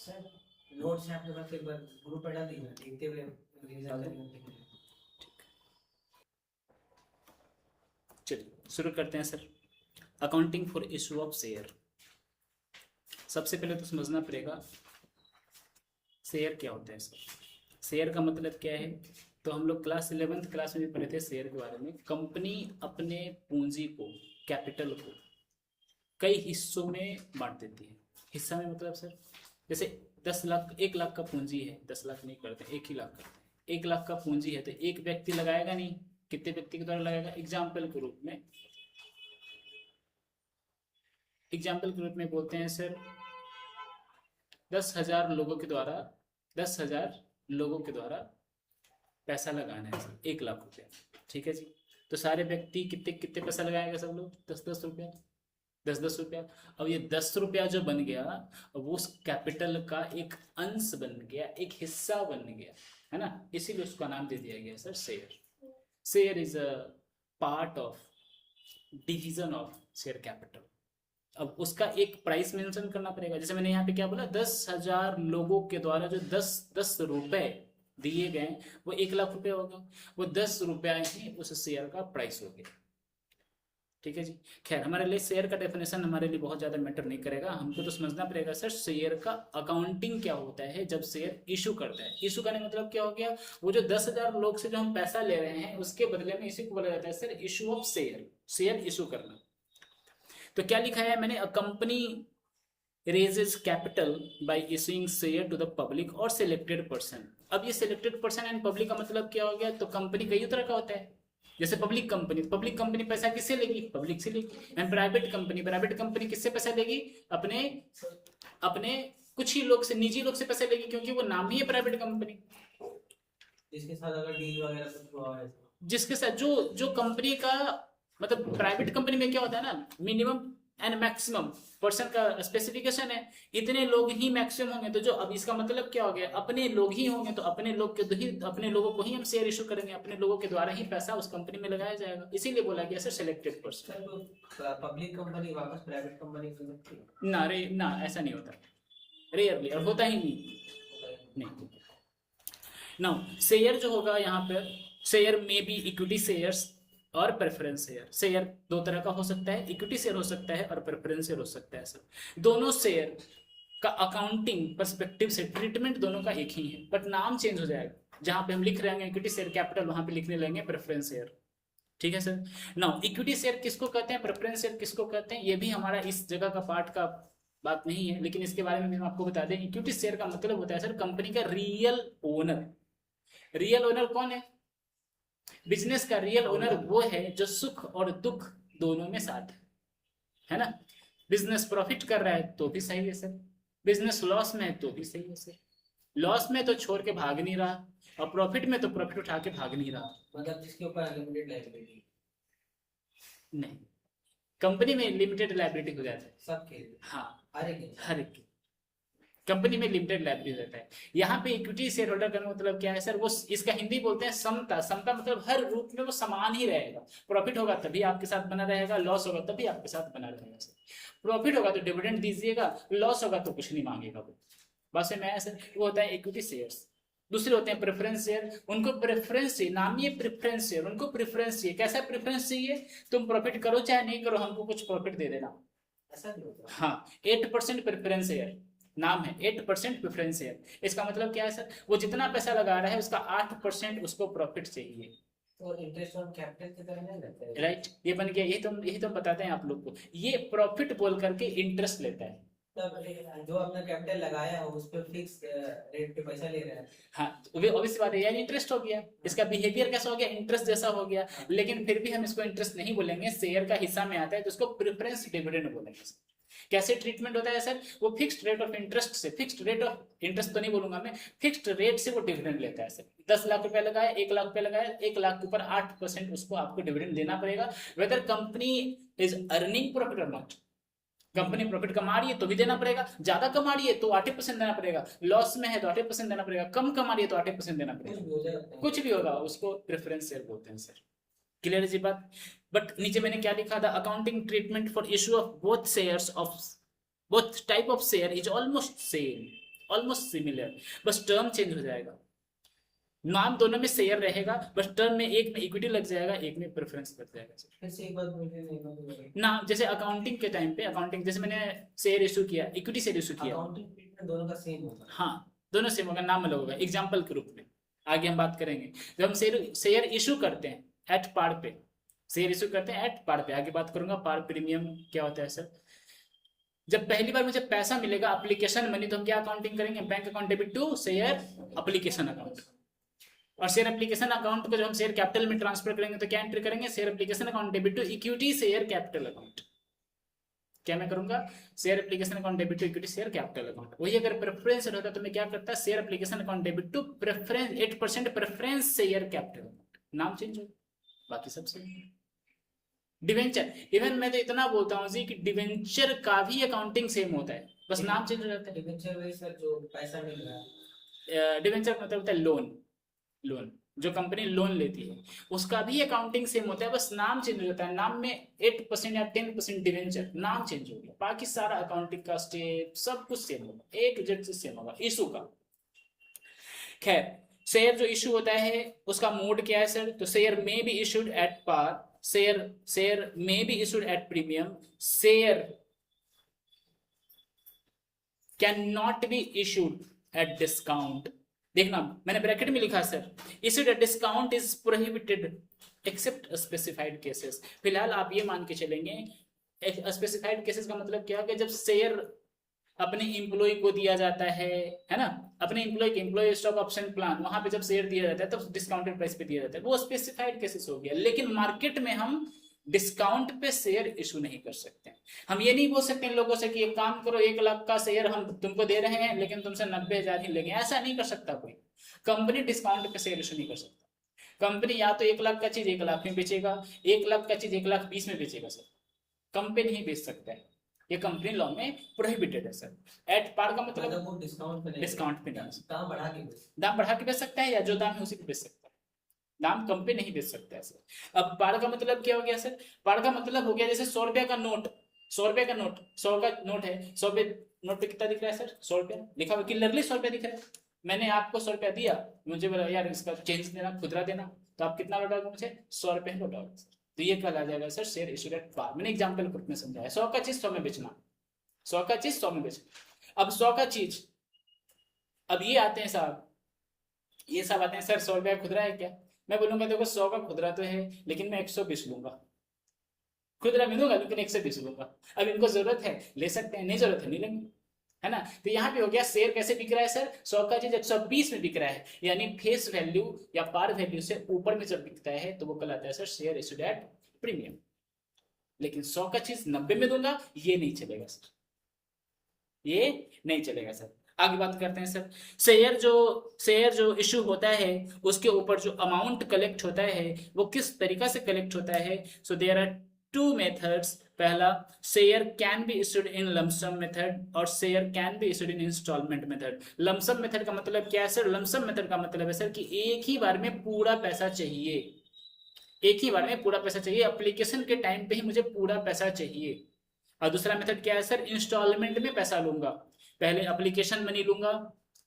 Sir notes आपके पास एक बार group पे डाल दीजिए, देखते हुए रिवीजन करेंगे। चलिए शुरू करते हैं sir. Accounting for issue of share. सबसे पहले तो समझना पड़ेगा शेयर क्या होता है सर। शेयर का मतलब क्या है, तो हम लोग क्लास 11th क्लास में भी पढ़े थे शेयर के बारे में। कंपनी अपने पूंजी को, कैपिटल को कई हिस्सों में बांट देती है। हिस्सा में मतलब सर, जैसे 10 लाख, 1 लाख का पूंजी है, 10 लाख नहीं करते, 1 ही लाख करते हैं। 1 लाख का पूंजी है तो एक व्यक्ति लगाएगा नहीं, कितने व्यक्ति के द्वारा लगाएगा? एग्जाम्पल के रूप में, बोलते हैं सर 10,000 लोगों के द्वारा, 10,000 लोगों के द्वारा पैसा लगाना है सर, 1 लाख रुपया। ठीक है जी। तो सारे व्यक्ति कितने कितने पैसा लगाएंगे? सब लोग 10-10 रुपया, 10-10 रुपया। अब ये 10 रुपया जो बन गया, वो उस कैपिटल का एक अंश बन गया, एक हिस्सा बन गया, है ना। इसीलिए उसका नाम दे दिया गया sir share. Share is a part of division of share capital. अब उसका एक प्राइस मेंशन करना पड़ेगा। जैसे मैंने यहाँ पे क्या बोला, 10,000 लोगों के द्वारा जो 10-10 रुपए दिए गए, वो 1 लाख रुपए होगा। वो 10 रुपया ही उस शेयर का प्राइस हो गया। ठीक है जी। खैर, हमारे लिए शेयर का डेफिनेशन हमारे लिए बहुत ज्यादा मैटर नहीं करेगा। हमको तो समझना पड़ेगा सर शेयर का अकाउंटिंग क्या होता है जब शेयर इशू करता है। इशू करने मतलब क्या हो गया, वो जो 10,000 लोग से जो हम पैसा ले रहे हैं उसके बदले में इसी को बोला जाता है sir issue of share. Share issue करना। तो क्या लिखा है मैंने, a company raises capital by issuing share to the public or selected person। अब ये selected person एंड पब्लिक का मतलब क्या हो गया, तो कंपनी कई तरह का होता है। जैसे पब्लिक कंपनी पैसा किससे लेगी? पब्लिक से लेगी। एंड प्राइवेट कंपनी किससे पैसा लेगी? अपने अपने कुछ ही लोग से, निजी लोग से पैसा लेगी, क्योंकि वो नाम ही है प्राइवेट कंपनी। जिसके साथ अगर डील वगैरह कुछ हुआ है, जिसके साथ जो जो कंपनी का मतलब, प्राइवेट कंपनी में क्या होता है ना, मिनिमम एंड मैक्सिमम पर्सन का स्पेसिफिकेशन है, इतने लोग ही मैक्सिमम होंगे। तो जो अब इसका मतलब क्या हो गया, अपने लोग ही होंगे, तो अपने लोग के ही, अपने लोगों को ही हम शेयर इशू करेंगे, अपने लोगों के द्वारा ही पैसा उस कंपनी में लगाया जाएगा। इसीलिए बोला गया सर सिलेक्टेड पर्सन। तो पब्लिक कंपनी वापस प्राइवेट कंपनी कर सकती है ना रे ना, ऐसा नहीं होता, रेयरली, और होता ही नहीं। नाउ शेयर जो होगा यहाँ पर, शेयर में भी इक्विटी शेयर्स और प्रेफरेंस शेयर। शेयर दो तरह का हो सकता है, इक्विटी शेयर हो सकता है और प्रेफरेंस शेयर हो सकता है सर। दोनों शेयर का अकाउंटिंग पर्सपेक्टिव से ट्रीटमेंट दोनों का एक ही है, बट नाम चेंज हो जाएगा। जहां पे हम लिख रहे हैं इक्विटी शेयर कैपिटल, वहां पे लिखने लगेंगे प्रेफरेंस शेयर। ठीक है सर। नाउ इक्विटी शेयर किसको कहते हैं, प्रेफरेंस शेयर किसको कहते हैं, ये भी हमारा इस जगह का पार्ट का बात नहीं है, लेकिन इसके बारे में भी हम आपको बता दें। इक्विटी शेयर का मतलब होता है सर कंपनी का रियल ओनर। रियल ओनर कौन है? बिजनेस का रियल ओनर वो है जो सुख और दुख दोनों में साथ है ना। बिजनेस प्रॉफिट कर रहा है तो भी सही है सर, बिजनेस लॉस में है तो भी सही है सर। लॉस में तो छोड़ के भाग नहीं रहा, और प्रॉफिट में तो प्रॉफिट उठा के भाग नहीं रहा। मतलब जिसके ऊपर अनलिमिटेड लायबिलिटी नहीं, कंपनी में लिमिटेड लायबिलिटी हो जाता है सबके। हाँ, हर एक कंपनी में लिमिटेड लायबिलिटी रहता है। यहाँ पे इक्विटी शेयर होल्डर का मतलब क्या है सर, वो इसका हिंदी बोलते हैं समता। समता मतलब हर रूप में वो समान ही रहेगा। प्रॉफिट होगा तभी आपके साथ बना रहेगा, लॉस होगा तभी आपके साथ बना रहेगा सर। प्रॉफिट होगा तो डिविडेंड दीजिएगा, लॉस होगा तो कुछ नहीं मांगेगा वो। बस में सर वो होता है इक्विटी शेयर्स। दूसरे होते हैं प्रेफरेंस शेयर। उनको प्रेफरेंस चाहिए, नाम ही प्रेफरेंस शेयर। उनको प्रेफरेंस चाहिए। कैसा प्रेफरेंस चाहिए? तुम प्रॉफिट करो चाहे नहीं करो, हमको कुछ प्रॉफिट दे देना। ऐसा नहीं होता। हाँ, 8% प्रेफरेंस शेयर नाम है, 8% प्रेफरेंस शेयर। इसका मतलब क्या है सर, वो जितना पैसा लगा रहा है उसका 8% उसको प्रॉफिट चाहिए। तो इंटरेस्ट ऑन कैपिटल की तरह नहीं रहता है। राइट, ये बन गया। यही तो बताते हैं आप लोग को, ये प्रॉफिट बोल करके इंटरेस्ट लेता है। तब जो अपना कैपिटल लगाया हो उस पर फिक्स रेट पे पैसा ले रहा है। हाँ, ऑब्वियस बात है, यानी इंटरेस्ट हो गया। इसका बिहेवियर कैसा हो गया? इंटरेस्ट जैसा हो गया। लेकिन फिर भी हम इसको इंटरेस्ट नहीं बोलेंगे, शेयर का हिस्सा में आता है, तो उसको प्रेफरेंस डिविडेंड बोलेंगे। कैसे ट्रीटमेंट होता है सर, वो फिक्स्ड रेट ऑफ इंटरेस्ट से, फिक्स्ड रेट ऑफ इंटरेस्ट तो नहीं बोलूंगा मैं, फिक्स्ड रेट से वो डिविडेंड लेता है सर। 10 लाख रुपया लगाया, 1 लाख रुपया लगाया, 1 लाख के ऊपर 8% उसको आपको डिविडेंड देना पड़ेगा, weather company is earning profit और नॉट। कंपनी प्रॉफिट कमा रही है तो भी देना पड़ेगा, ज्यादा कमा रही है तो 8% देना पड़ेगा, लॉस में है तो 8% देना पड़ेगा, कम कमा रही है तो 8% देना पड़ेगा। कुछ भी होगा उसको प्रेफरेंस शेयर बोलते हैं सर। क्लियर है जी बात। बट नीचे मैंने क्या लिखा था, accounting treatment for issue of both shares of both type of share is almost same, almost similar, बस टर्म चेंज हो जाएगा। नाम दोनों में शेयर रहेगा, बस टर्म में एक में इक्विटी लग जाएगा, एक में प्रेफरेंस लग जाएगा। फिर से एक बार बोलिए, नहीं बोलिए। ना जैसे अकाउंटिंग के टाइम पे, अकाउंटिंग जैसे मैंने शेयर इशू किया, इक्विटी शेयर इशू किया, अकाउंटिंग ट्रीटमेंट दोनों का सेम होगा। हाँ दोनों सेम होगा, नाम अलग होगा, एग्जाम्पल के रूप में आगे हम बात करेंगे। जब हम शेयर इशू करते हैं एट पार पे, शेयर इशू करते हैं एट पार पे, आगे बात करूंगा पार प्रीमियम क्या होता है सर। जब पहली बार मुझे पैसा मिलेगा एप्लीकेशन मनी, तो हम क्या अकाउंटिंग करेंगे, bank account debit to share application account. और शेयर एप्लीकेशन अकाउंट को जब हम शेयर कैपिटल में ट्रांसफर करेंगे तो क्या एंट्री करेंगे, share application account debit to equity share capital account. क्या मैं करूंगा, share application account debit to equity share capital account. वही अगर प्रेफरेंस रहता तो मैं क्या करता, share application account debit to preference 8% preference share capital account, नाम चेंज हो, बाकी सब सेम। डिवेंचर, इवन मैं तो इतना बोलता हूँ जी कि डिवेंचर का भी अकाउंटिंग सेम होता है, बस नाम चेंज हो जाता है। डिबेंचर वही सर जो पैसा मिल रहा है। डिवेंचर मतलब होता है लोन, लोन जो कंपनी लोन लेती है उसका भी अकाउंटिंग सेम होता है, बस नाम चेंज हो जाता है। नाम में 8% या 10% डिवेंचर, नाम चेंज हो गया, बाकी सारा अकाउंटिंग का स्टेप सब कुछ सेम होगा, एक जेड से सेम होगा। इशू का खैर, शेयर जो इशू होता है उसका मोड क्या है सर, तो share may be issued at par, share may be issued at premium, share can not be issued at discount. देखना मैंने ब्रैकेट में लिखा sir, issued at discount is prohibited except specified cases. फिलहाल आप ये मान के चलेंगे, स्पेसिफाइड केसेस का मतलब क्या है कि जब शेयर अपने एम्प्लॉय को दिया जाता है ना, अपने एम्प्लॉय के एम्प्लॉय स्टॉक ऑप्शन प्लान, वहां पे जब शेयर दिया जाता है तब तो डिस्काउंटेड प्राइस पे दिया जाता है, वो स्पेसिफाइड केसेस हो गया। लेकिन मार्केट में हम डिस्काउंट पे शेयर इशू नहीं कर सकते। हम ये नहीं बोल सकते इन लोगों से कि एक काम करो 1 लाख का शेयर हम तुमको दे रहे हैं लेकिन तुमसे 90,000 ही लेंगे, ऐसा नहीं कर सकता कोई। कंपनी डिस्काउंट पे शेयर इशू नहीं कर सकता। कंपनी या तो 1 लाख का चीज 1 लाख में बेचेगा, 1 लाख का चीज 1,20,000 में बेचेगा सर, कंपनी नहीं बेच सकता है, ये कंपनी लॉ में प्रोहिबिटेड है सर। एट पार का मतलब वो डिस्काउंट पे नहीं, डिस्काउंट पे नहीं, दाम बढ़ा के बेच, दाम बढ़ा के बेच सकता है या जो दाम है उसी पे बेच सकता है, दाम कम पे नहीं बेच सकता है सर। अब पार का मतलब क्या हो गया सर, पार का मतलब हो गया जैसे 100 रुपया का नोट, 100 रुपया का नोट, 100 का नोट है, 100 पे नोट पे कितना दिख रहा है सर, 100 रुपया लिखा हुआ, क्लियरली 100 रुपया दिख रहा है। मैंने आपको 100 रुपया दिया, मुझे बोला यार इसका चेंज देना, खुदरा देना, तो आप कितना लौटाओगे मुझे, 100 रुपये लौटाओगे सर। तो ये क्या आ जाएगा sir, share issued at par. मैंने एग्जाम्पल ग्रुप में समझाया, 100 का चीज 100 में बेचना, 100 का चीज 100 में बेचना। अब 100 का चीज, अब ये आते हैं साहब, ये सब आते हैं सर 100 रुपया खुदरा है क्या, मैं बोलूंगा देखो 100 का खुदरा तो है लेकिन मैं 120 लूंगा, खुदरा में दूंगा लेकिन 120 लूंगा। अब इनको जरूरत है ले सकते हैं, नहीं जरूरत है नहीं लेंगे, है ना। तो यहाँ पे हो गया शेयर कैसे बिक रहा है सर, 100 का चीज 120 में बिक रहा है, यानी फेस वैल्यू या पार वैल्यू से ऊपर में जब बिकता है तो वो कहलाता है sir share issued at premium. लेकिन 100 का चीज 90 में दूंगा, ये नहीं चलेगा सर, ये नहीं चलेगा सर। आगे बात करते हैं सर, शेयर जो इशू होता है उसके ऊपर जो अमाउंट कलेक्ट होता है वो किस तरीका से कलेक्ट होता है। सो देयर आर 2 मेथड्स, पहला share can be issued in lump sum method और share can be issued in instalment method. Lump sum method का मतलब क्या है सर, लमसम मेथड का मतलब है सर कि एक ही बार में पूरा पैसा चाहिए, एक ही बार में पूरा पैसा चाहिए, एप्लीकेशन के टाइम पे ही मुझे पूरा पैसा चाहिए। और दूसरा मेथड क्या है सर, इंस्टॉलमेंट में पैसा लूंगा, पहले एप्लीकेशन मनी लूंगा,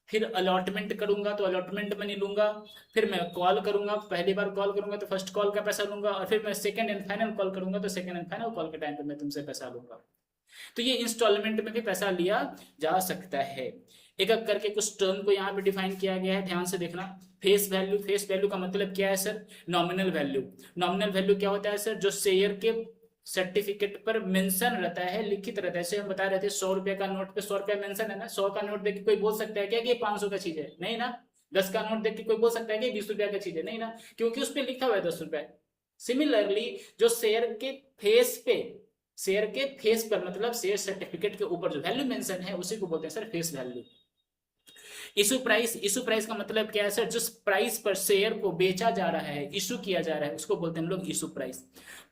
फिर अलॉटमेंट करूंगा तो अलॉटमेंट मनी लूंगा, फिर मैं कॉल करूंगा, पहली बार कॉल करूंगा तो फर्स्ट कॉल का पैसा लूंगा, और फिर मैं सेकंड एंड फाइनल कॉल करूंगा तो सेकंड एंड फाइनल कॉल के टाइम पे मैं तुमसे पैसा लूंगा। तो ये इंस्टॉलमेंट में भी पैसा लिया जा सकता है। एक एक करके कुछ टर्म को यहाँ पे डिफाइन किया गया है, ध्यान से देखना। फेस वैल्यू, फेस वैल्यू का मतलब क्या है sir, nominal value. Nominal value क्या होता है सर, जो शेयर के सर्टिफिकेट पर मेंशन रहता है, लिखित रहता है। जैसे हम बता रहे थे 100 रुपए का नोट पे 100 रुपया मेंशन है ना, 100 का नोट देख के कोई बोल सकता है क्या कि ये 500 का चीज है, नहीं ना। 10 का नोट देख के कोई बोल सकता है कि 20 रुपया का चीज है, नहीं ना, क्योंकि उस पर लिखा हुआ है 10 रुपए। सिमिलरली जो शेयर के फेस पे, शेयर के फेस पर मतलब शेयर सर्टिफिकेट के ऊपर जो वैल्यू मेंशन है उसी को बोलते हैं sir face value. Issue price, issue price का मतलब क्या है सर, जिस प्राइस पर शेयर को बेचा जा रहा है, इशू किया जा रहा है, उसको बोलते हैं हम लोग इशू प्राइस।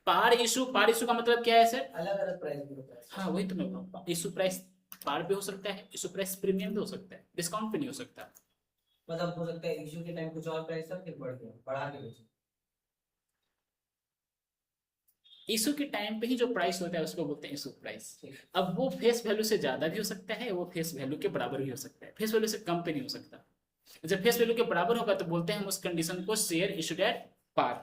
पार इशू, पार इशू का मतलब क्या है सर, अलग अलग प्राइस भी होता है। हाँ वही तो मैं बोल रहा हूँ, इशू प्राइस पार पे हो सकता है, इशू प्राइस प्रीमियम पे हो सकता है, डिस्काउंट पे नहीं हो सकता। मतलब हो सकता है इशू के टाइम कुछ और प्राइस था फिर बढ़ गया, बढ़ा के बेचो। इशू के टाइम पे ही जो प्राइस होता है उसको बोलते हैं इशू प्राइस। अब वो फेस वैल्यू से ज्यादा भी हो सकता है, वो फेस वैल्यू के बराबर भी हो सकता है, फेस वैल्यू से कम पे नहीं हो सकता। जब फेस वैल्यू के बराबर होगा तो बोलते हैं हम उस कंडीशन को शेयर इशूड एट पार,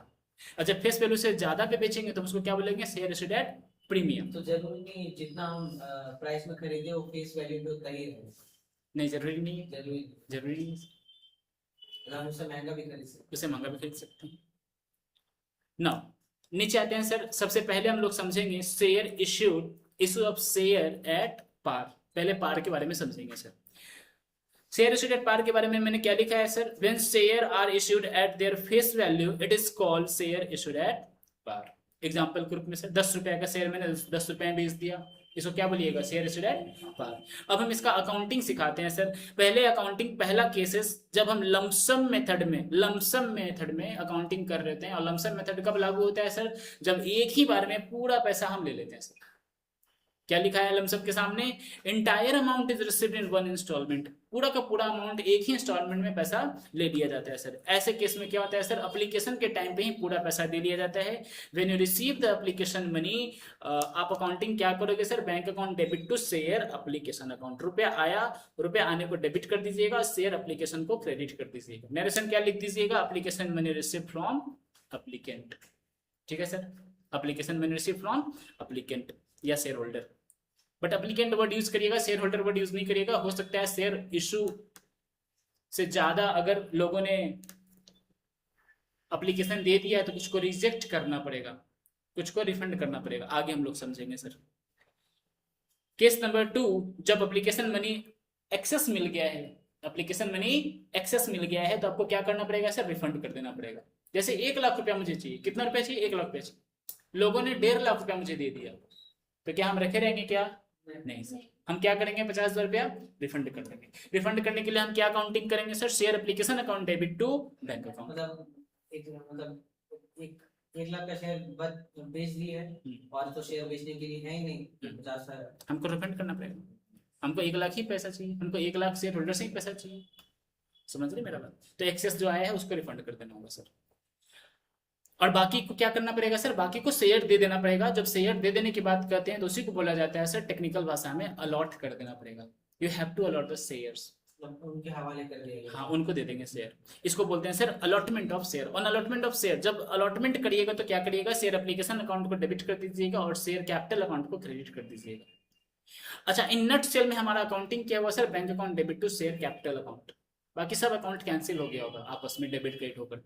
और जब फेस वैल्यू से ज्यादा पे बेचेंगे तो हम उसको क्या बोलेंगे, शेयर इशूड एट प्रीमियम। तो जरूरी नहीं जितना हम प्राइस में खरीदे वो फेस वैल्यू पे उतना ही रहे। नहीं, जरूरी नहीं है, जरूरी जरूरी नहीं है, हम उससे महंगा भी खरीद सकते उसे महंगा भी खरीद सकते हैं। ना नीचे आते हैं सर, सबसे पहले हम लोग समझेंगे share issued, issue of share at par. पहले पार के बारे में समझेंगे sir. Share issued at par के बारे में मैंने क्या लिखा है sir, when share are issued at their face value it is called share issued at par. Example के रूप में सर 10 रुपए का शेयर मैंने 10 रुपए में बेच दिया, इसको क्या बोलिएगा, शेयर इश्यूड एट पार। अब हम इसका अकाउंटिंग सिखाते हैं सर। पहले अकाउंटिंग, पहला केसेस जब हम लमसम मेथड में अकाउंटिंग कर रहे हैं, और लमसम मेथड कब लागू होता है सर, जब एक ही बार में पूरा पैसा हम ले लेते हैं सर। क्या लिखा है लमसम के सामने, entire amount is received in one instalment, पूरा का पूरा अमाउंट एक ही इंस्टॉलमेंट में पैसा ले लिया जाता है सर। ऐसे केस में क्या होता है सर, एप्लीकेशन के टाइम पे ही पूरा पैसा दे लिया जाता है। When you receive the application money, आप अकाउंटिंग क्या करोगे sir, bank account debit to share application account. रुपया आया, रुपया आने को डेबिट कर दीजिएगा, शेयर एप्लीकेशन को क्रेडिट कर दीजिएगा। नरेशन क्या लिख दीजिएगा, application money receive from applicant. ठीक है sir, application money receive from applicant या share holder. But applicant word use करिएगा, शेयर होल्डर वर्ड यूज नहीं करिएगा। हो सकता है शेयर इशू से ज्यादा अगर लोगों ने एप्लीकेशन दे दिया है तो कुछ को रिजेक्ट करना पड़ेगा, कुछ को रिफंड करना पड़ेगा, आगे हम लोग समझेंगे सर। केस नंबर 2, जब एप्लीकेशन मनी एक्सेस मिल गया है, एप्लीकेशन मनी एक्सेस मिल गया है तो आपको क्या करना पड़ेगा सर, रिफंड कर देना पड़ेगा। जैसे 1 लाख रुपया मुझे चाहिए, कितना रुपया चाहिए, 1 लाख रुपया चाहिए, लोगों ने 1.5 लाख रुपया मुझे दे दिया, तो क्या हम रखे रहेंगे क्या, नहीं सर। हम क्या करेंगे, 50,000 रुपया रिफंड कर देंगे। रिफंड करने के लिए हम क्या अकाउंटिंग करेंगे sir, share application account debit to bank account. मतलब एक लाख का शेयर बेच दिया है और तो शेयर बेचने के लिए है ही नहीं, 50,000 हमको रिफंड करना पड़ेगा। हमको 1 लाख ही पैसा चाहिए, हमको 1 लाख शेयर होल्डर से ही पैसा चाहिए, समझ रहे मेरा बात। तो एक्सेस जो आया है उसको रिफंड कर देना होगा सर। और बाकी को क्या करना पड़ेगा सर, बाकी को शेयर दे देना पड़ेगा। जब शेयर दे देने की बात करते हैं तो उसी को बोला जाता है सर टेक्निकल भाषा में अलॉट कर देना पड़ेगा। You have to allot the shares, उनके हवाले कर दिया। हाँ, उनको दे देंगे शेयर। इसको बोलते हैं sir allotment of share. On allotment of share, जब अलॉटमेंट करिएगा तो क्या करिएगा, शेयर एप्लीकेशन अकाउंट को डेबिट कर दीजिएगा और शेयर कैपिटल अकाउंट को क्रेडिट कर दीजिएगा। अच्छा, इन नट सेल में हमारा अकाउंटिंग क्या हुआ sir, bank account debit to share capital account. बाकी सब अकाउंट कैंसिल हो गया होगा आपस में डेबिट क्रेडिट होकर।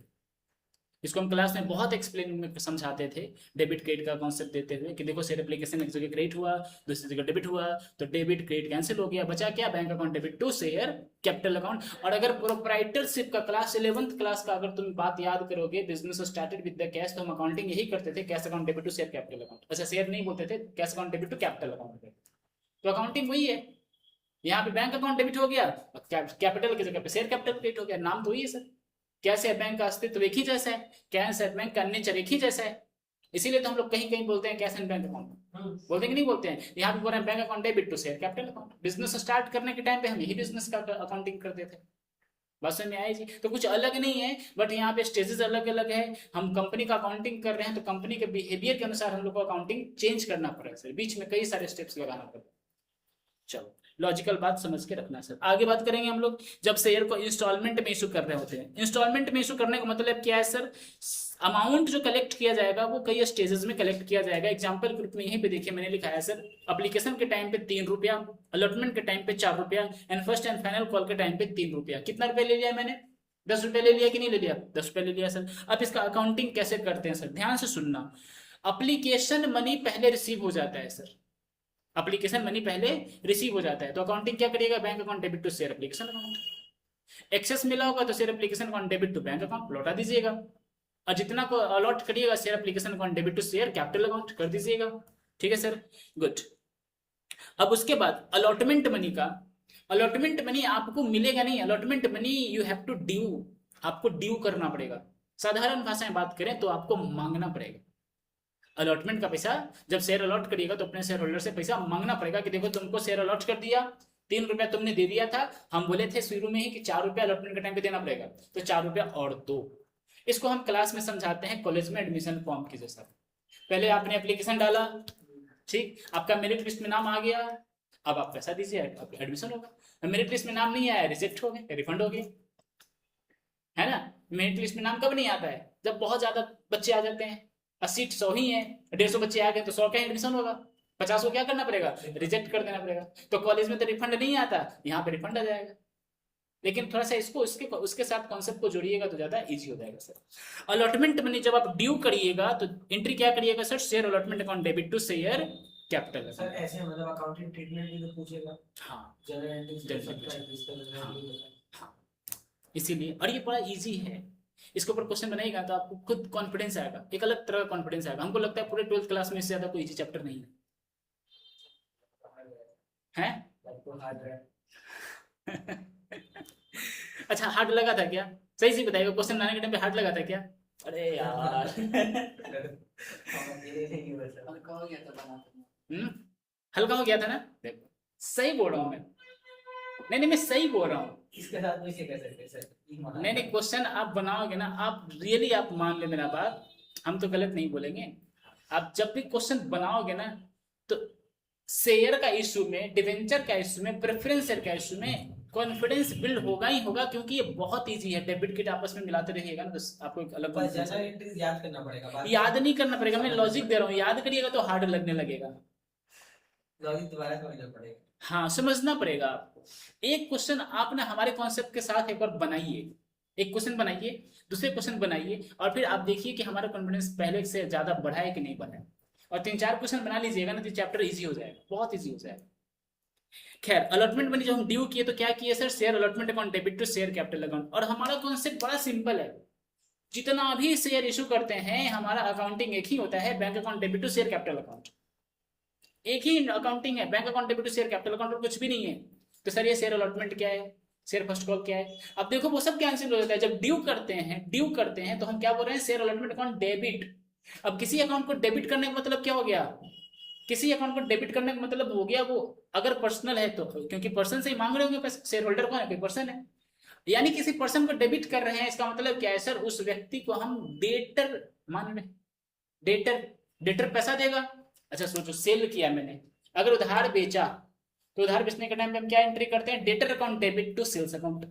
इसको हम क्लास में बहुत एक्सप्लेन में समझाते थे, डेबिट क्रेडिट का कॉन्सेप्ट देते हुए कि देखो शेयर एप्लीकेशन एक जगह क्रेडिट हुआ, दूसरी जगह डेबिट हुआ, तो डेबिट क्रेडिट कैंसिल हो गया, बचा क्या, bank account debit to share capital account. और अगर प्रोप्राइटरशिप का क्लास 11th क्लास का अगर तुम बात याद करोगे, business started with the cash, तो हम अकाउंटिंग यही करते थे, cash account debit to share capital account. अच्छा, शेयर नहीं बोलते थे, cash account debit to capital account. तो अकाउंटिंग वही है, यहाँ पे बैंक अकाउंट डेबिट हो गया, कैपिटल की जगह पे शेयर कैपिटल क्रेडिट हो गया, नाम तो वही है सर। कैश या बैंक का अस्तित्व एक ही जैसा है, कैश या बैंक का नेचर एक ही जैसा है, इसीलिए तो हम लोग कहीं कहीं बोलते हैं कैश एंड बैंक अकाउंट, बोलते कि नहीं बोलते हैं। यहाँ पे बोल रहे हैं bank account debit to share capital account. Business start करने के टाइम पे हम यही बिजनेस का अकाउंटिंग करते थे, बात समझ में आई जी। तो कुछ अलग नहीं है, बट यहाँ पे स्टेजेस अलग अलग है। हम कंपनी का अकाउंटिंग कर रहे हैं तो कंपनी के बिहेवियर के अनुसार हम लोग को अकाउंटिंग चेंज करना पड़ेगा सर, बीच में कई सारे स्टेप्स लगाना पड़ेगा। चलो, लॉजिकल बात समझ के रखना सर। आगे बात करेंगे हम लोग, जब शेयर को इंस्टॉलमेंट में इशू कर रहे होते हैं। इंस्टॉलमेंट में इशू करने का मतलब क्या है सर, अमाउंट जो कलेक्ट किया जाएगा वो कई स्टेजेस में कलेक्ट किया जाएगा। एग्जांपल के रूप में यहीं पे देखिए मैंने लिखा है सर, एप्लीकेशन के टाइम पे 3 रुपया, अलॉटमेंट के टाइम पे 4 रुपया, and first and final call के टाइम पे 3 रुपया। कितना रुपया ले लिया मैंने, 10 रुपया ले लिया कि नहीं ले लिया, 10 रुपया ले लिया सर। अब इसका अकाउंटिंग कैसे करते हैं सर, ध्यान से सुनना। एप्लीकेशन मनी पहले रिसीव हो जाता है सर, एप्लीकेशन मनी पहले रिसीव हो जाता है, तो अकाउंटिंग क्या करिएगा, bank account debit to share application account. Excess मिला होगा तो share application account debit to bank account लौटा दीजिएगा, और जितना को अलॉट करिएगा share application account debit to share capital account कर दीजिएगा। ठीक है सर, गुड। अब उसके बाद अलॉटमेंट मनी का, अलॉटमेंट मनी आपको मिलेगा नहीं, allotment money you have to due, आपको ड्यू करना पड़ेगा। साधारण भाषा में बात करें तो आपको मांगना पड़ेगा। अलॉटमेंट का पैसा जब शेयर अलॉट करिएगा तो अपने शेयर होल्डर से पैसा मांगना पड़ेगा कि देखो तुमको शेयर अलॉट कर दिया, 3 रुपया तुमने दे दिया था, हम बोले थे शुरू में ही कि 4 रुपया अलॉटमेंट के टाइम पे देना पड़ेगा, तो 4 रुपया और दो। इसको हम क्लास में समझाते हैं कॉलेज में एडमिशन फॉर्म की जैसा। पहले आपने एप्लीकेशन डाला, ठीक, आपका मेरिट लिस्ट में नाम आ गया, अब आप पैसा दीजिए, आपका एडमिशन होगा। मेरिट लिस्ट में नाम नहीं आया, रिजेक्ट हो गए, रिफंड हो गया, है ना। मेरिट लिस्ट में नाम कब नहीं आता है? जब बहुत ज्यादा बच्चे आ जाते हैं, 80 100 ही है, 150 बच्चे आ गए तो 100 का एडमिशन होगा, 50 को क्या करना पड़ेगा? रिजेक्ट कर देना पड़ेगा। तो कॉलेज में तो रिफंड नहीं आता, यहाँ पे रिफंड आ जाएगा। लेकिन थोड़ा सा इसको उसके साथ कॉन्सेप्ट को जोड़िएगा तो ज्यादा इजी हो जाएगा सर। अलॉटमेंट मनी जब आप ड्यू करिएगा तो एंट्री क्या करिएगा sir? Share allotment account debit to share capital. Sir ऐसे मतलब अकाउंटिंग ट्रीटमेंट भी तो पूछेगा। हाँ, जनरल एंट्री से जनरल सकता है, एंट्री। इसका जनरल हाँ। एंट्री होता है। हाँ, इसीलिए, और ये बड़ा इजी है, इसके ऊपर क्वेश्चन बनाएगा तो आपको खुद कॉन्फिडेंस आएगा, एक अलग तरह का कॉन्फिडेंस आएगा। हमको लगता है पूरे 12th क्लास में इससे ज्यादा कोई इजी चैप्टर नहीं है, हैं? आपको हार्ड है। अच्छा, हार्ड लगा था क्या? सही से बताइएगा, क्वेश्चन बनाने के टाइम पे हार्ड लगा था क्या? अरे यार हल्का हो गया था बनाते। हल्का हो गया था ना? देखो, सही बोल रहा हूँ मैं, नहीं मैं सही बोल रहा हूँ। इसके साथ वैसे कर सकते हैं सर। नहीं क्वेश्चन आप बनाओगे ना, आप रियली आप मान ले मेरा बात, हम तो गलत नहीं बोलेंगे। आप जब भी क्वेश्चन बनाओगे ना तो शेयर का इश्यू में, डिवेंचर का इश्यू में, प्रेफरेंस शेयर का इश्यू में कॉन्फिडेंस बिल्ड होगा ही होगा, क्योंकि ये बहुत इजी है। डेबिट किट आपस में मिलाते रहिएगा ना तो आपको एक अलग बस confidence जनरल आएगा। एंट्रीज याद करना पड़ेगा। याद नहीं करना पड़ेगा, मैं लॉजिक दे रहा हूँ, याद करिएगा तो हार्ड लगने लगेगा। लॉजिक दोबारा समझना पड़ेगा। हाँ, समझना पड़ेगा आपको। एक क्वेश्चन आपने हमारे कॉन्सेप्ट के साथ एक बार बनाइए, एक क्वेश्चन बनाइए, दूसरे क्वेश्चन बनाइए, और फिर आप देखिए कि हमारा कॉन्फिडेंस पहले से ज्यादा बढ़ा है कि नहीं बढ़ा है। और 3-4 क्वेश्चन बना लीजिएगा ना तो चैप्टर इजी हो जाएगा, बहुत इजी हो जाएगा। खैर, अलॉटमेंट मनी जब हम ड्यू किए तो क्या किए sir? Share allotment account debit to share capital account. और हमारा कॉन्सेप्ट बड़ा सिंपल है, जितना भी शेयर इशू करते हैं हमारा अकाउंटिंग एक ही होता है, bank account debit to share capital account. एक ही अकाउंटिंग है, bank account debit to share capital account, और कुछ भी नहीं है। तो सर ये शेयर अलॉटमेंट क्या है, शेयर फर्स्ट कॉल क्या है? अब देखो वो सब कैंसिल हो जाता है जब ड्यू करते हैं तो हम क्या बोल रहे हैं? Share allotment account debit. अब किसी अकाउंट को डेबिट करने का मतलब क्या हो गया? किसी अकाउंट को डेबिट करने का मतलब हो गया वो अगर पर्सनल है तो, क्योंकि पर्सन से ही मांग रहे होंगे पैसे, शेयर होल्डर कौन है? कोई पर्सन है, यानी किसी पर्सन को डेबिट कर रहे हैं। इसका मतलब क्या है सर? उस व्यक्ति को हम डेटर मान रहे, डेटर पैसा देगा। अच्छा सोचो, सेल किया मैंने, अगर उधार बेचा तो उधार बेचने के टाइम पे हम क्या एंट्री करते हैं? Debtor account debit to sales account.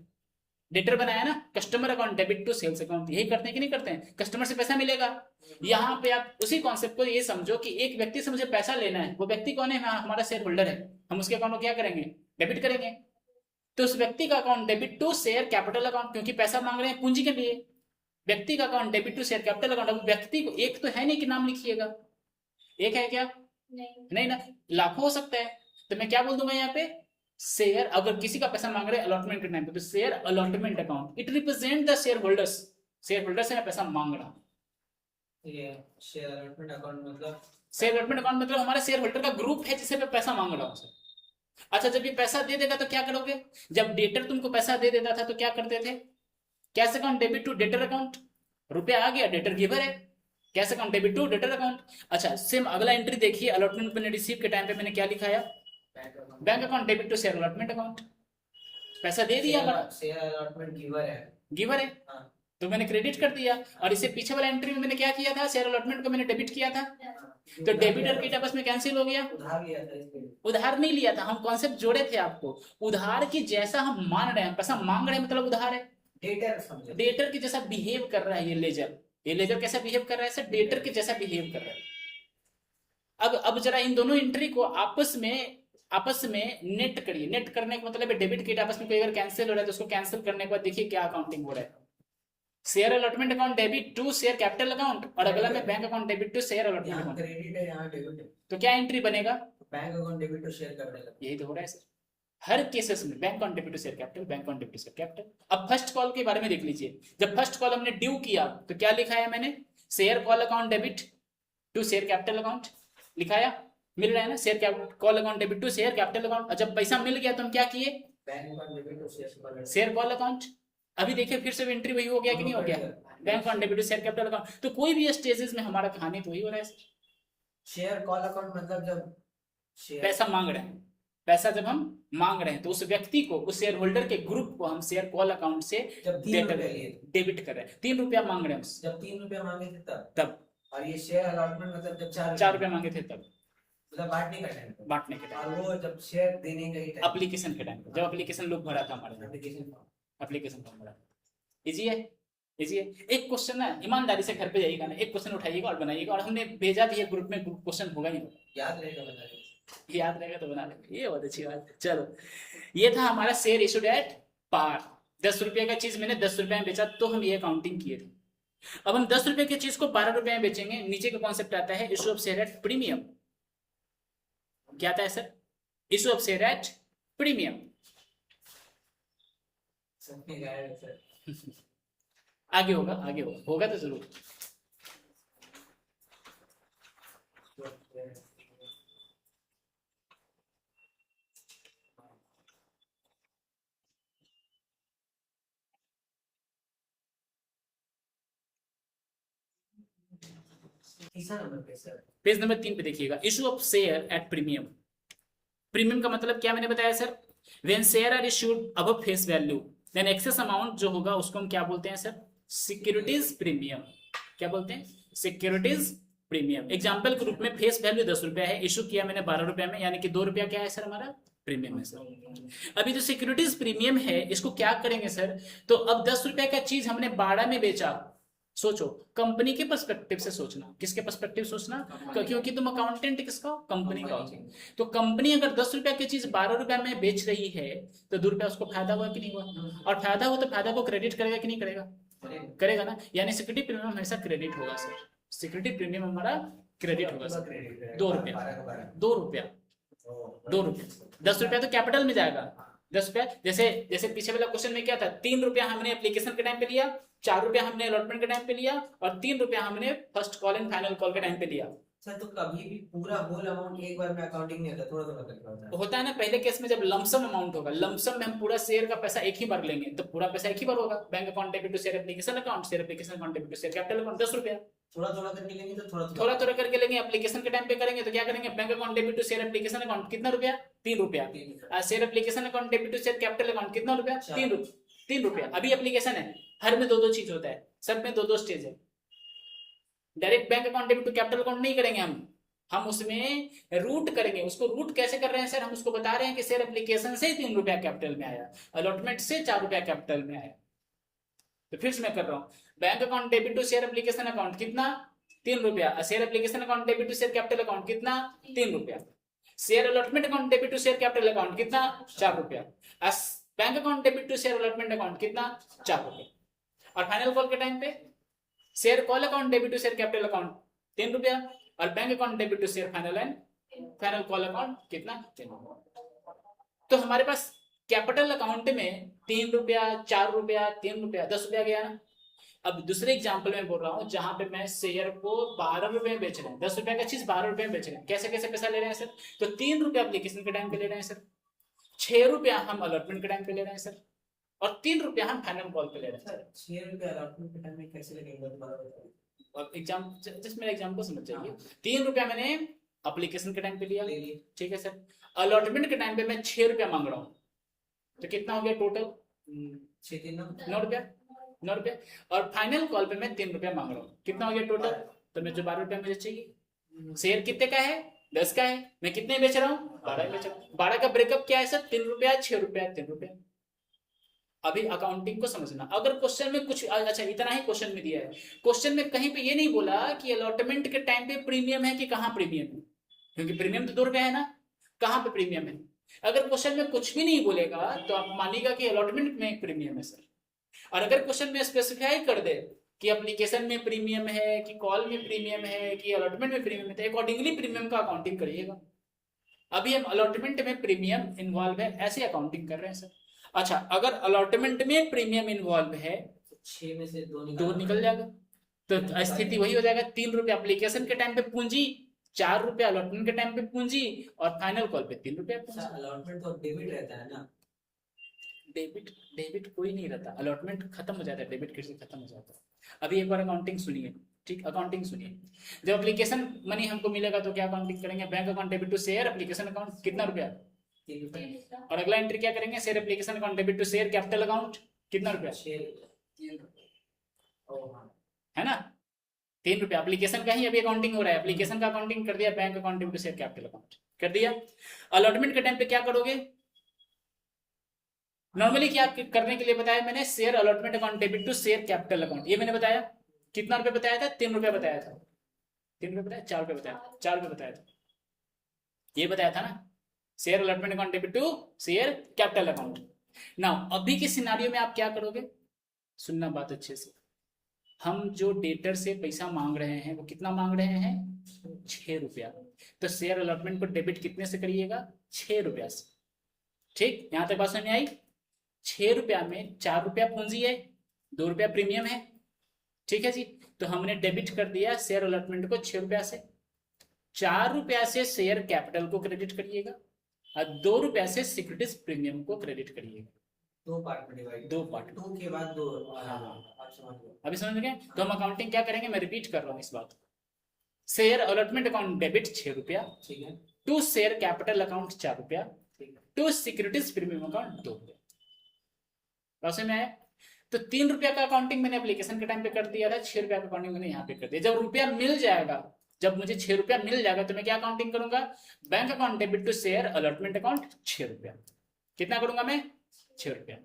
Debtor बनाया ना, customer account debit to sales account, यही करते हैं कि नहीं करते हैं? कस्टमर से पैसा मिलेगा। यहाँ पे आप उसी कॉन्सेप्ट को ये समझो कि एक व्यक्ति से मुझे पैसा लेना है, वो व्यक्ति कौन है? हमारा शेयर होल्डर है, हम उसके अकाउंट को क्या करेंगे? डेबिट करेंगे। तो उस व्यक्ति का account debit to share capital account, क्योंकि पैसा मांग रहे हैं पूंजी के लिए। व्यक्ति का account debit to share capital account. अब व्यक्ति को एक तो है नहीं कि नाम लिखिएगा, एक है क्या? नहीं ना, लाखों हो सकता है। तो मैं क्या बोल दूंगा यहाँ पे? शेयर, अगर किसी का पैसा मांग रहे हैं अलॉटमेंट के टाइम पे, तो share allotment account, it represent the share holders. Share holder से मैं पैसा मांग रहा हूँ। ये शेयर अलॉटमेंट अकाउंट मतलब, शेयर अलॉटमेंट अकाउंट मतलब हमारा शेयर होल्डर का ग्रुप है जिसे मैं पैसा मांग रहा हूँ सर। अच्छा, जब ये पैसा दे देगा तो क्या करोगे? जब डेटर तुमको पैसा दे देता था तो क्या करते थे? Cash account debit to debtor account, रुपया आ गया, डेटर गिवर है, cash account debit to debtor account. अच्छा, सेम अगला एंट्री देखिए, अलॉटमेंट मैंने रिसीव के टाइम पे मैंने क्या लिखा है? Bank account debit to share allotment account. पैसा दे दिया, शेयर अलॉटमेंट गिवर है, हाँ। तो मैंने क्रेडिट कर दिया। और इससे पीछे वाला एंट्री में मैंने क्या किया था? शेयर अलॉटमेंट को मैंने डेबिट किया था, तो डेबिट और क्रेडिट आपस में कैंसिल हो गया। उधार लिया था इसके लिए, उधार नहीं लिया था, हम कॉन्सेप्ट जोड़े थे आपको। उधार की जैसा हम मान रहे हैं, पैसा मांग रहे हैं मतलब उधार है। डेटर समझो, डेटर के जैसा बिहेव कर रहा है ये लेजर। ये लेजर कैसा बिहेव कर रहा है सर? डेटर के जैसा बिहेव कर रहा है। अब जरा इन दोनों एंट्री को आपस में नेट करिए। नेट करने का मतलब है डेबिट क्रेडिट आपस में कोई अगर कैंसिल हो रहा है तो उसको कैंसिल करने के बाद देखिए क्या अकाउंटिंग हो रहा है। Share allotment account debit to share capital account, और अगला में bank account debit to share allotment यहाँ अकाउंट। क्रेडिट है, यहाँ डेबिट है, तो क्या एंट्री बनेगा? Bank account debit to share capital. यही तो हो रहा है सर हर केसेस में, bank account debit to share capital, bank account debit to share capital. अब फर्स्ट कॉल के बारे में देख लीजिए, जब फर्स्ट कॉल हमने ड्यू किया तो क्या लिखा है मैंने? Share call account debit to share capital account लिखाया, मिल रहा है ना? Share call account debit to share capital account. और जब पैसा मिल गया तो हम क्या किए? Bank account debit to share call account. अभी देखिए फिर से एंट्री वही हो गया कि नहीं हो गया? Bank account debit to share capital account. तो कोई भी स्टेजेस में हमारा कहानी तो वही हो रहा है। शेयर कॉल अकाउंट मतलब जब पैसा मांग रहे हैं, पैसा जब हम मांग रहे हैं तो उस व्यक्ति को, उस शेयर होल्डर के ग्रुप को हम शेयर कॉल अकाउंट से जब 3 रुपए लिए, डेबिट कर रहे हैं। 3 रुपया मांग रहे हैं उससे, जब 3 रुपया मांगे थे तब तब और ये शेयर अलॉटमेंट मतलब जब 4 रुपया मांगे थे तब, मतलब बांटने का टाइम पे। बांटने के और टाइम, वो जब शेयर देने का ही टाइम, एप्लीकेशन के टाइम, जब एप्लीकेशन लोग भरा था हमारे, एप्लीकेशन एप्लीकेशन फॉर्म भरा। इजी है, इजी है। एक क्वेश्चन ना ईमानदारी से घर पे जाइएगा ना, एक क्वेश्चन उठाइएगा और बनाइएगा, और हमने भेजा भी है ग्रुप में, क्वेश्चन होगा ही होगा, याद रहेगा, बता देंगे। याद रहेगा तो बना लेंगे, ये बहुत अच्छी बात है। चलो, ये था हमारा शेयर इशूड एट पार। 10 रुपये का चीज मैंने 10 रुपये में बेचा, तो हम ये काउंटिंग किए थे। अब हम 10 रुपये की चीज को 12 रुपये में बेचेंगे, नीचे का कॉन्सेप्ट आता है issue of share at premium. क्या आता है sir? Issue of share at premium. सबके गायब है सर। आगे होगा, आगे होगा, होगा तो जरूर। तीसरा नंबर पे सर, पेज नंबर 3 पे देखिएगा, issue of share at premium. Premium का मतलब क्या मैंने बताया sir? When share are issued above face value, then excess amount जो होगा उसको हम क्या बोलते हैं सर? Securities premium. क्या बोलते हैं? Securities premium. एग्जाम्पल के रूप में फेस वैल्यू 10 रुपया है, इशू किया मैंने 12 रुपया में, यानी कि 2 रुपया क्या है सर हमारा? प्रीमियम है सर। अभी जो सिक्योरिटीज प्रीमियम है इसको क्या करेंगे सर? तो अब 10 रुपया का चीज हमने 12 में बेचा। सोचो, कंपनी के पर्सपेक्टिव से सोचना। किसके पर्सपेक्टिव सोचना? क्योंकि तुम अकाउंटेंट किसका हो? कंपनी का हो। तो कंपनी अगर 10 रुपया की चीज 12 रुपया में बेच रही है, तो 2 रुपया उसको फायदा हुआ कि नहीं हुआ? और फायदा हुआ तो फायदा को क्रेडिट करेगा कि नहीं करेगा? करेगा ना। यानी सिक्योरिटी प्रीमियम हमेशा क्रेडिट होगा सर। सिक्योरिटी प्रीमियम हमारा क्रेडिट होगा सर। 2 रुपया, 2 रुपया, 2 रुपया। 10 रुपया तो कैपिटल में जाएगा। 10 रुपया, जैसे जैसे पीछे वाला क्वेश्चन में क्या था? 3 रुपया हमने एप्लीकेशन के टाइम पे लिया, 4 रुपया हमने अलॉटमेंट के टाइम पे लिया, और 3 रुपया हमने first call and final call के टाइम पे लिया। सर तो कभी भी पूरा होल अमाउंट एक बार में अकाउंटिंग नहीं होता, थोड़ा थोड़ा करके होता है। होता है ना पहले केस में, जब लमसम अमाउंट होगा, लमसम में हम पूरा शेयर का पैसा एक ही बार लेंगे, तो पूरा पैसा एक ही बार होगा। Bank account debit to share application account, share application account debit to share capital account, 10 रुपया। थोड़ा थोड़ा करके लेंगे तो थोड़ा थोड़ा थोड़ा करके लेंगे। एप्लीकेशन के टाइम पे करेंगे तो क्या करेंगे? Bank account debit to share application account कितना रुपया? 3 रुपया। Share application account debit to share capital account कितना रुपया? 3 रुपया। 3 रुपया। अभी एप्लीकेशन है, हर में 2-2 चीज होता है, सब में 2-2 स्टेज है। Direct bank account debit to capital account नहीं करेंगे हम उसमें रूट करेंगे। उसको रूट कैसे कर रहे हैं सर? हम उसको बता रहे हैं कि शेयर एप्लीकेशन से 3 रुपया कैपिटल में आया, अलॉटमेंट से 4 रुपया कैपिटल में आया। तो फिर से मैं कर रहा हूँ, bank account debit to share application account कितना? 3 रुपया। Share application account debit to share capital account कितना? 3 रुपया। Share allotment account debit to share capital account कितना? 4 रुपया। Bank account debit to share allotment account कितना? 4 रुपया। और फाइनल कॉल के टाइम पे share call account debit to share capital account 3 रुपया, और bank account debit to share final and final call account कितना? 3 रुपया। तो हमारे पास कैपिटल अकाउंट में 3 रुपया, 4 रुपया, 3 रुपया, 10 रुपया गया ना। अब दूसरे एग्जांपल में बोल रहा हूं जहां पे मैं शेयर को 12 रुपए में बेच रहे हैं, 10 रुपया का चीज 12 रुपए में बेच रहे हैं। कैसे कैसे पैसा ले रहे हैं सर? तो 3 रुपया एप्लीकेशन के टाइम पे ले रहे हैं सर, 6 रुपया हम अलॉटमेंट के टाइम पे ले रहे हैं सर, और 3 रुपया हम फाइनल कॉल पे ले रहे हैं सर। 6 रुपया अलॉटमेंट के टाइम में कैसे लगेगा दोबारा बताइए। और एग्जाम जस्ट मेरा एग्जांपल समझ जाइए। 3 रुपया मैंने एप्लीकेशन के टाइम पे लिया, ठीक है सर। अलॉटमेंट के टाइम पे मैं 6 रुपया मांग रहा हूँ, तो कितना हो गया टोटल? 9 रुपया, 9 रुपया। और फाइनल कॉल पे मैं 3 रुपया मांग रहा हूँ, कितना हो गया टोटल? तो मैं जो 12 रुपया मुझे चाहिए। शेयर कितने का है? 10 का है। मैं कितने बेच रहा हूँ? 12 बेच रहा हूँ। 12 का ब्रेकअप क्या है सर? 3 रुपया, 6 रुपया, 3 रुपया। अभी अकाउंटिंग को समझना। अगर क्वेश्चन में कुछ, अच्छा इतना ही क्वेश्चन में दिया है, क्वेश्चन में कहीं पे ये नहीं बोला कि अलॉटमेंट के टाइम पे प्रीमियम है कि कहाँ प्रीमियम है, क्योंकि प्रीमियम तो 2 रुपया है ना, कहाँ पे प्रीमियम है। अगर क्वेश्चन में कुछ भी नहीं बोलेगा तो आप मानिएगा कि अलॉटमेंट में प्रीमियम है सर। और अगर क्वेश्चन में स्पेसिफाई कर दे कि एप्लीकेशन में प्रीमियम है, कि कॉल में प्रीमियम है, कि अलॉटमेंट में प्रीमियम है, तो अकॉर्डिंगली प्रीमियम का अकाउंटिंग करिएगा। अभी हम अलॉटमेंट में प्रीमियम इन्वॉल्व है ऐसे अकाउंटिंग कर रहे हैं सर। अच्छा, अगर अलॉटमेंट में प्रीमियम इन्वॉल्व है, 6 में से 2 निकल जाएगा, तो स्थिति वही हो जाएगा। 3 रुपया एप्लीकेशन के टाइम पे पूंजी, 4 रुपया अलॉटमेंट के टाइम पे पूंजी, और फाइनल कॉल पे 3 रुपया पूंजी। अलॉटमेंट तो डेबिट रहता है ना। डेबिट, डेबिट कोई नहीं रहता, अलॉटमेंट खत्म हो जाता है, डेबिट कैसे खत्म हो जाता है। अभी एक बार अकाउंटिंग सुनिए, ठीक, अकाउंटिंग सुनिए। जब एप्लीकेशन मनी हमको मिलेगा तो क्या अकाउंटिंग करेंगे? Bank account debit to share application account कितना रुपया? 3 रुपया। और अगला एंट्री क्या करेंगे? Share application account debit to share capital account कितना रुपया? 6 रुपया। ओ हाँ, है ना। ₹3 एप्लीकेशन का ही अभी अकाउंटिंग हो रहा है, एप्लीकेशन का अकाउंटिंग कर दिया, bank account debit to share capital account कर दिया। अलॉटमेंट के टाइम पे क्या करोगे, नॉर्मली क्या करने के लिए बताया मैंने, share allotment account debit to share capital account, ये मैंने बताया कितना रुपए बताया था, ₹3 बताया था, ₹3 बताया, ₹4 बताया, ₹4 बताया था, ये बताया था ना, share allotment account debit to share capital account. Now अभी के सिनारियो में आप क्या करोगे, सुनना बात अच्छे से, हम जो डेटर से पैसा मांग रहे हैं वो कितना मांग रहे हैं, ₹6, तो शेयर अलॉटमेंट को डेबिट कितने से करिएगा, ₹6 से। ठीक, यहां तक बात समझ में आई। ₹6 में ₹4 पूंजी है, ₹2 प्रीमियम है, ठीक है जी। तो हमने डेबिट कर दिया शेयर अलॉटमेंट को ₹6 से, ₹4 से शेयर कैपिटल को क्रेडिट करिएगा और ₹2 से सिक्योरिटीज प्रीमियम को क्रेडिट करिएगा। 2 पार्ट में डिवाइड, 2 पार्ट, 2 के बाद 2। हाँ, आप समझ गए, अभी समझ गए। तो हम अकाउंटिंग क्या करेंगे, मैं रिपीट कर रहा हूँ इस बात, शेयर अलॉटमेंट अकाउंट डेबिट ₹6, ठीक है, टू शेयर कैपिटल अकाउंट ₹4, ठीक है, टू सिक्योरिटीज प्रीमियम अकाउंट ₹2। में आया। तो ₹3 का अकाउंटिंग मैंने एप्लीकेशन के टाइम पे कर दिया था, ₹6 का अकाउंटिंग मैंने यहाँ पे कर दिया। जब रुपया मिल जाएगा, जब मुझे ₹6 मिल जाएगा तो मैं क्या अकाउंटिंग करूंगा, bank account debit to share allotment account ₹6, कितना करूंगा मैं, ₹6।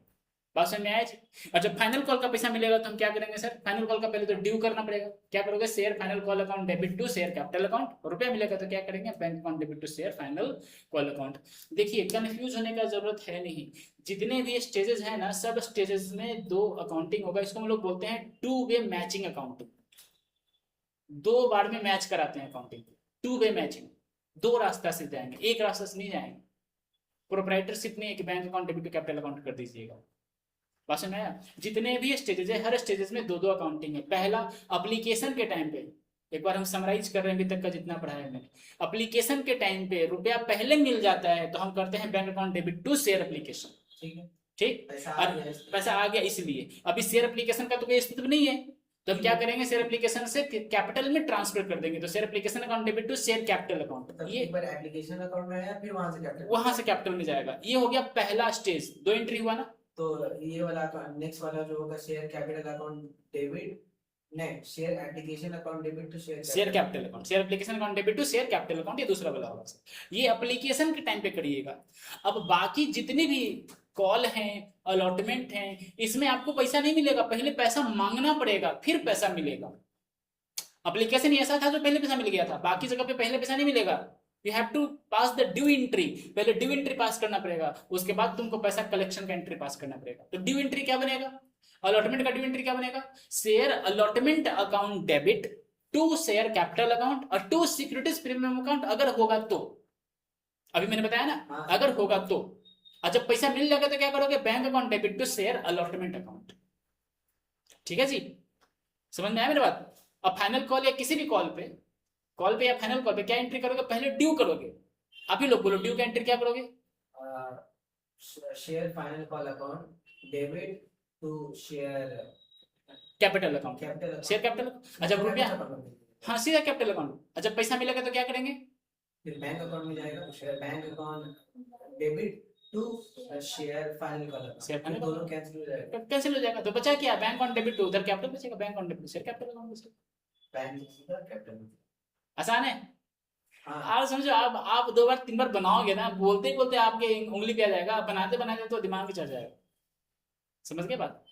बात समझ में आया जी। और जब फाइनल कॉल का पैसा मिलेगा तो हम क्या करेंगे सर, फाइनल कॉल का पहले तो ड्यू करना पड़ेगा, क्या करोगे, share final call account debit to share capital account, रुपया मिलेगा तो क्या करेंगे, bank account debit to share final call account. देखिए कंफ्यूज होने का जरूरत है नहीं, जितने भी स्टेजेस है ना, सब स्टेजेस में 2 अकाउंटिंग होगा, इसको हम लोग बोलते हैं 2 वे मैचिंग अकाउंटिंग, 2 बार में मैच कराते हैं अकाउंटिंग, 2 वे मैचिंग, 2 रास्ता से जाएंगे, एक रास्ता से नहीं जाएंगे। प्रोप्राइटरशिप में एक bank account debit to capital account कर दीजिएगा। बात समझ में आया। जितने भी स्टेजेस है, हर स्टेजेस में 2 अकाउंटिंग है। पहला एप्लीकेशन के टाइम पे, एक बार हम समराइज कर रहे हैं अभी तक का जितना पढ़ा है मैंने, एप्लीकेशन के टाइम पे रुपया पहले मिल जाता है तो हम करते हैं bank account debit to share application, ठीक है, ठीक, पैसा आ गया इसलिए। अभी शेयर एप्लीकेशन का तो कोई अस्तित्व नहीं है, तो हम क्या करेंगे, शेयर एप्लीकेशन से कैपिटल में ट्रांसफर कर देंगे, तो share application account debit to share capital account, ये एक बार एप्लीकेशन अकाउंट में आया, फिर वहां से कैपिटल में जाएगा। ये हो गया पहला स्टेज, 2 एंट्री हुआ ना। तो ये वाला नेक्स्ट वाला जो होगा, शेयर कैपिटल अकाउंट डेबिट, नहीं, share application account debit to share capital account, share application account debit to share capital account, ये दूसरा वाला होगा। ये एप्लीकेशन के टाइम पे करिएगा। अब बाकी जितने भी कॉल हैं, अलॉटमेंट हैं, इसमें आपको पैसा नहीं मिलेगा, पहले पैसा मांगना पड़ेगा फिर पैसा मिलेगा। एप्लीकेशन ऐसा था जो पहले पैसा मिल गया था, बाकी जगह पे पहले पैसा नहीं मिलेगा। You have to pass the due entry, पहले ड्यू एंट्री पास करना पड़ेगा, उसके बाद तुमको पैसा कलेक्शन का एंट्री पास करना पड़ेगा। तो ड्यू एंट्री क्या बनेगा, अलॉटमेंट का ड्यू एंट्री क्या बनेगा, share allotment account debit to share capital account और टू सिक्योरिटीज प्रीमियम अकाउंट, अगर होगा तो। अभी मैंने बताया ना, अगर होगा तो। और जब पैसा मिल जाएगा तो क्या करोगे, bank account debit to share allotment account, ठीक है जी, समझ में आया मेरी बात। अब फाइनल कॉल या किसी भी कॉल पे या फाइनल कॉल पे क्या एंट्री करोगे, पहले ड्यू करोगे। आप ही लोग बोलो, ड्यू का एंट्री क्या करोगे, share final call account debit to share capital account, share capital. अच्छा रुपया, हाँ सीधा कैपिटल अकाउंट। अच्छा पैसा मिलेगा तो क्या करेंगे, फिर बैंक अकाउंट में जाएगा, share bank account debit to share final call account, share final दोनों कैंसिल हो जाएगा। तो बचा क्या, बैंक अकाउंट डेबिट टू, उधर कैपिटल बचेगा, bank account debit share capital account बचेगा। बैंक कैपिटल आसान है। हाँ। आप समझो, आप 2 बार 3 बार बनाओगे ना, बोलते ही आपके उंगली पे आ जाएगा, बनाते बनाते तो दिमाग में चढ़ जाएगा। समझ गए बात,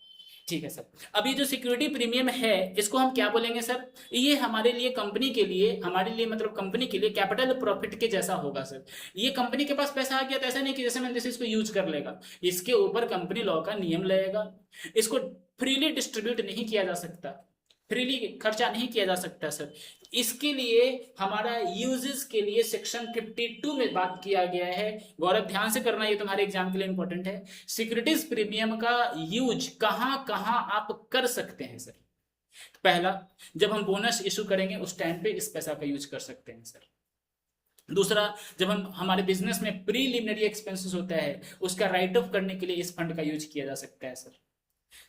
ठीक है सर। अभी जो सिक्योरिटी प्रीमियम है, इसको हम क्या बोलेंगे सर, ये हमारे लिए कंपनी के लिए, हमारे लिए मतलब कंपनी के लिए कैपिटल प्रॉफिट के जैसा होगा सर। ये कंपनी के पास पैसा आ गया तो ऐसा नहीं कि जैसे मैंने जैसे इसको यूज कर लेगा, इसके ऊपर कंपनी लॉ का नियम लगेगा। इसको फ्रीली डिस्ट्रीब्यूट नहीं किया जा सकता, फ्रीली खर्चा नहीं किया जा सकता सर। इसके लिए हमारा यूजेस के लिए सेक्शन 52 में बात किया गया है। गौरव ध्यान से करना, ये तुम्हारे एग्जाम के लिए इंपॉर्टेंट है। सिक्योरिटीज प्रीमियम का यूज कहां कहां आप कर सकते हैं सर। पहला, जब हम बोनस इशू करेंगे उस टाइम पे इस पैसा का यूज कर सकते हैं सर। दूसरा, जब हम हमारे बिजनेस में प्रीलिमिनरी एक्सपेंसेस होता है, उसका राइट ऑफ करने के लिए इस फंड का यूज किया जा सकता है सर।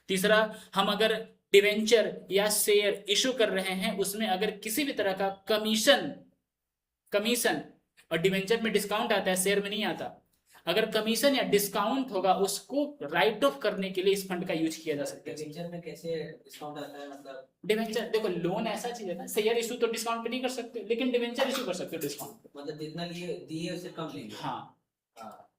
तीसरा, हम अगर डिवेंचर या शेयर इशू कर रहे हैं, उसमें अगर किसी भी तरह का कमीशन, और डिवेंचर में डिस्काउंट आता है, शेयर में नहीं आता, अगर कमीशन या डिस्काउंट होगा उसको राइट ऑफ करने के लिए इस फंड का यूज किया जा सकता है। डिबेंचर में कैसे डिस्काउंट आता है, मतलब डिवेंचर देखो, लोन ऐसा चीज है ना, शेयर इशू तो डिस्काउंट पे नहीं कर सकते, लेकिन डिवेंचर इशू कर सकते हो डिस्काउंट पे। मतलब जितना लिए दिए उससे कम लेंगे। हाँ हाँ,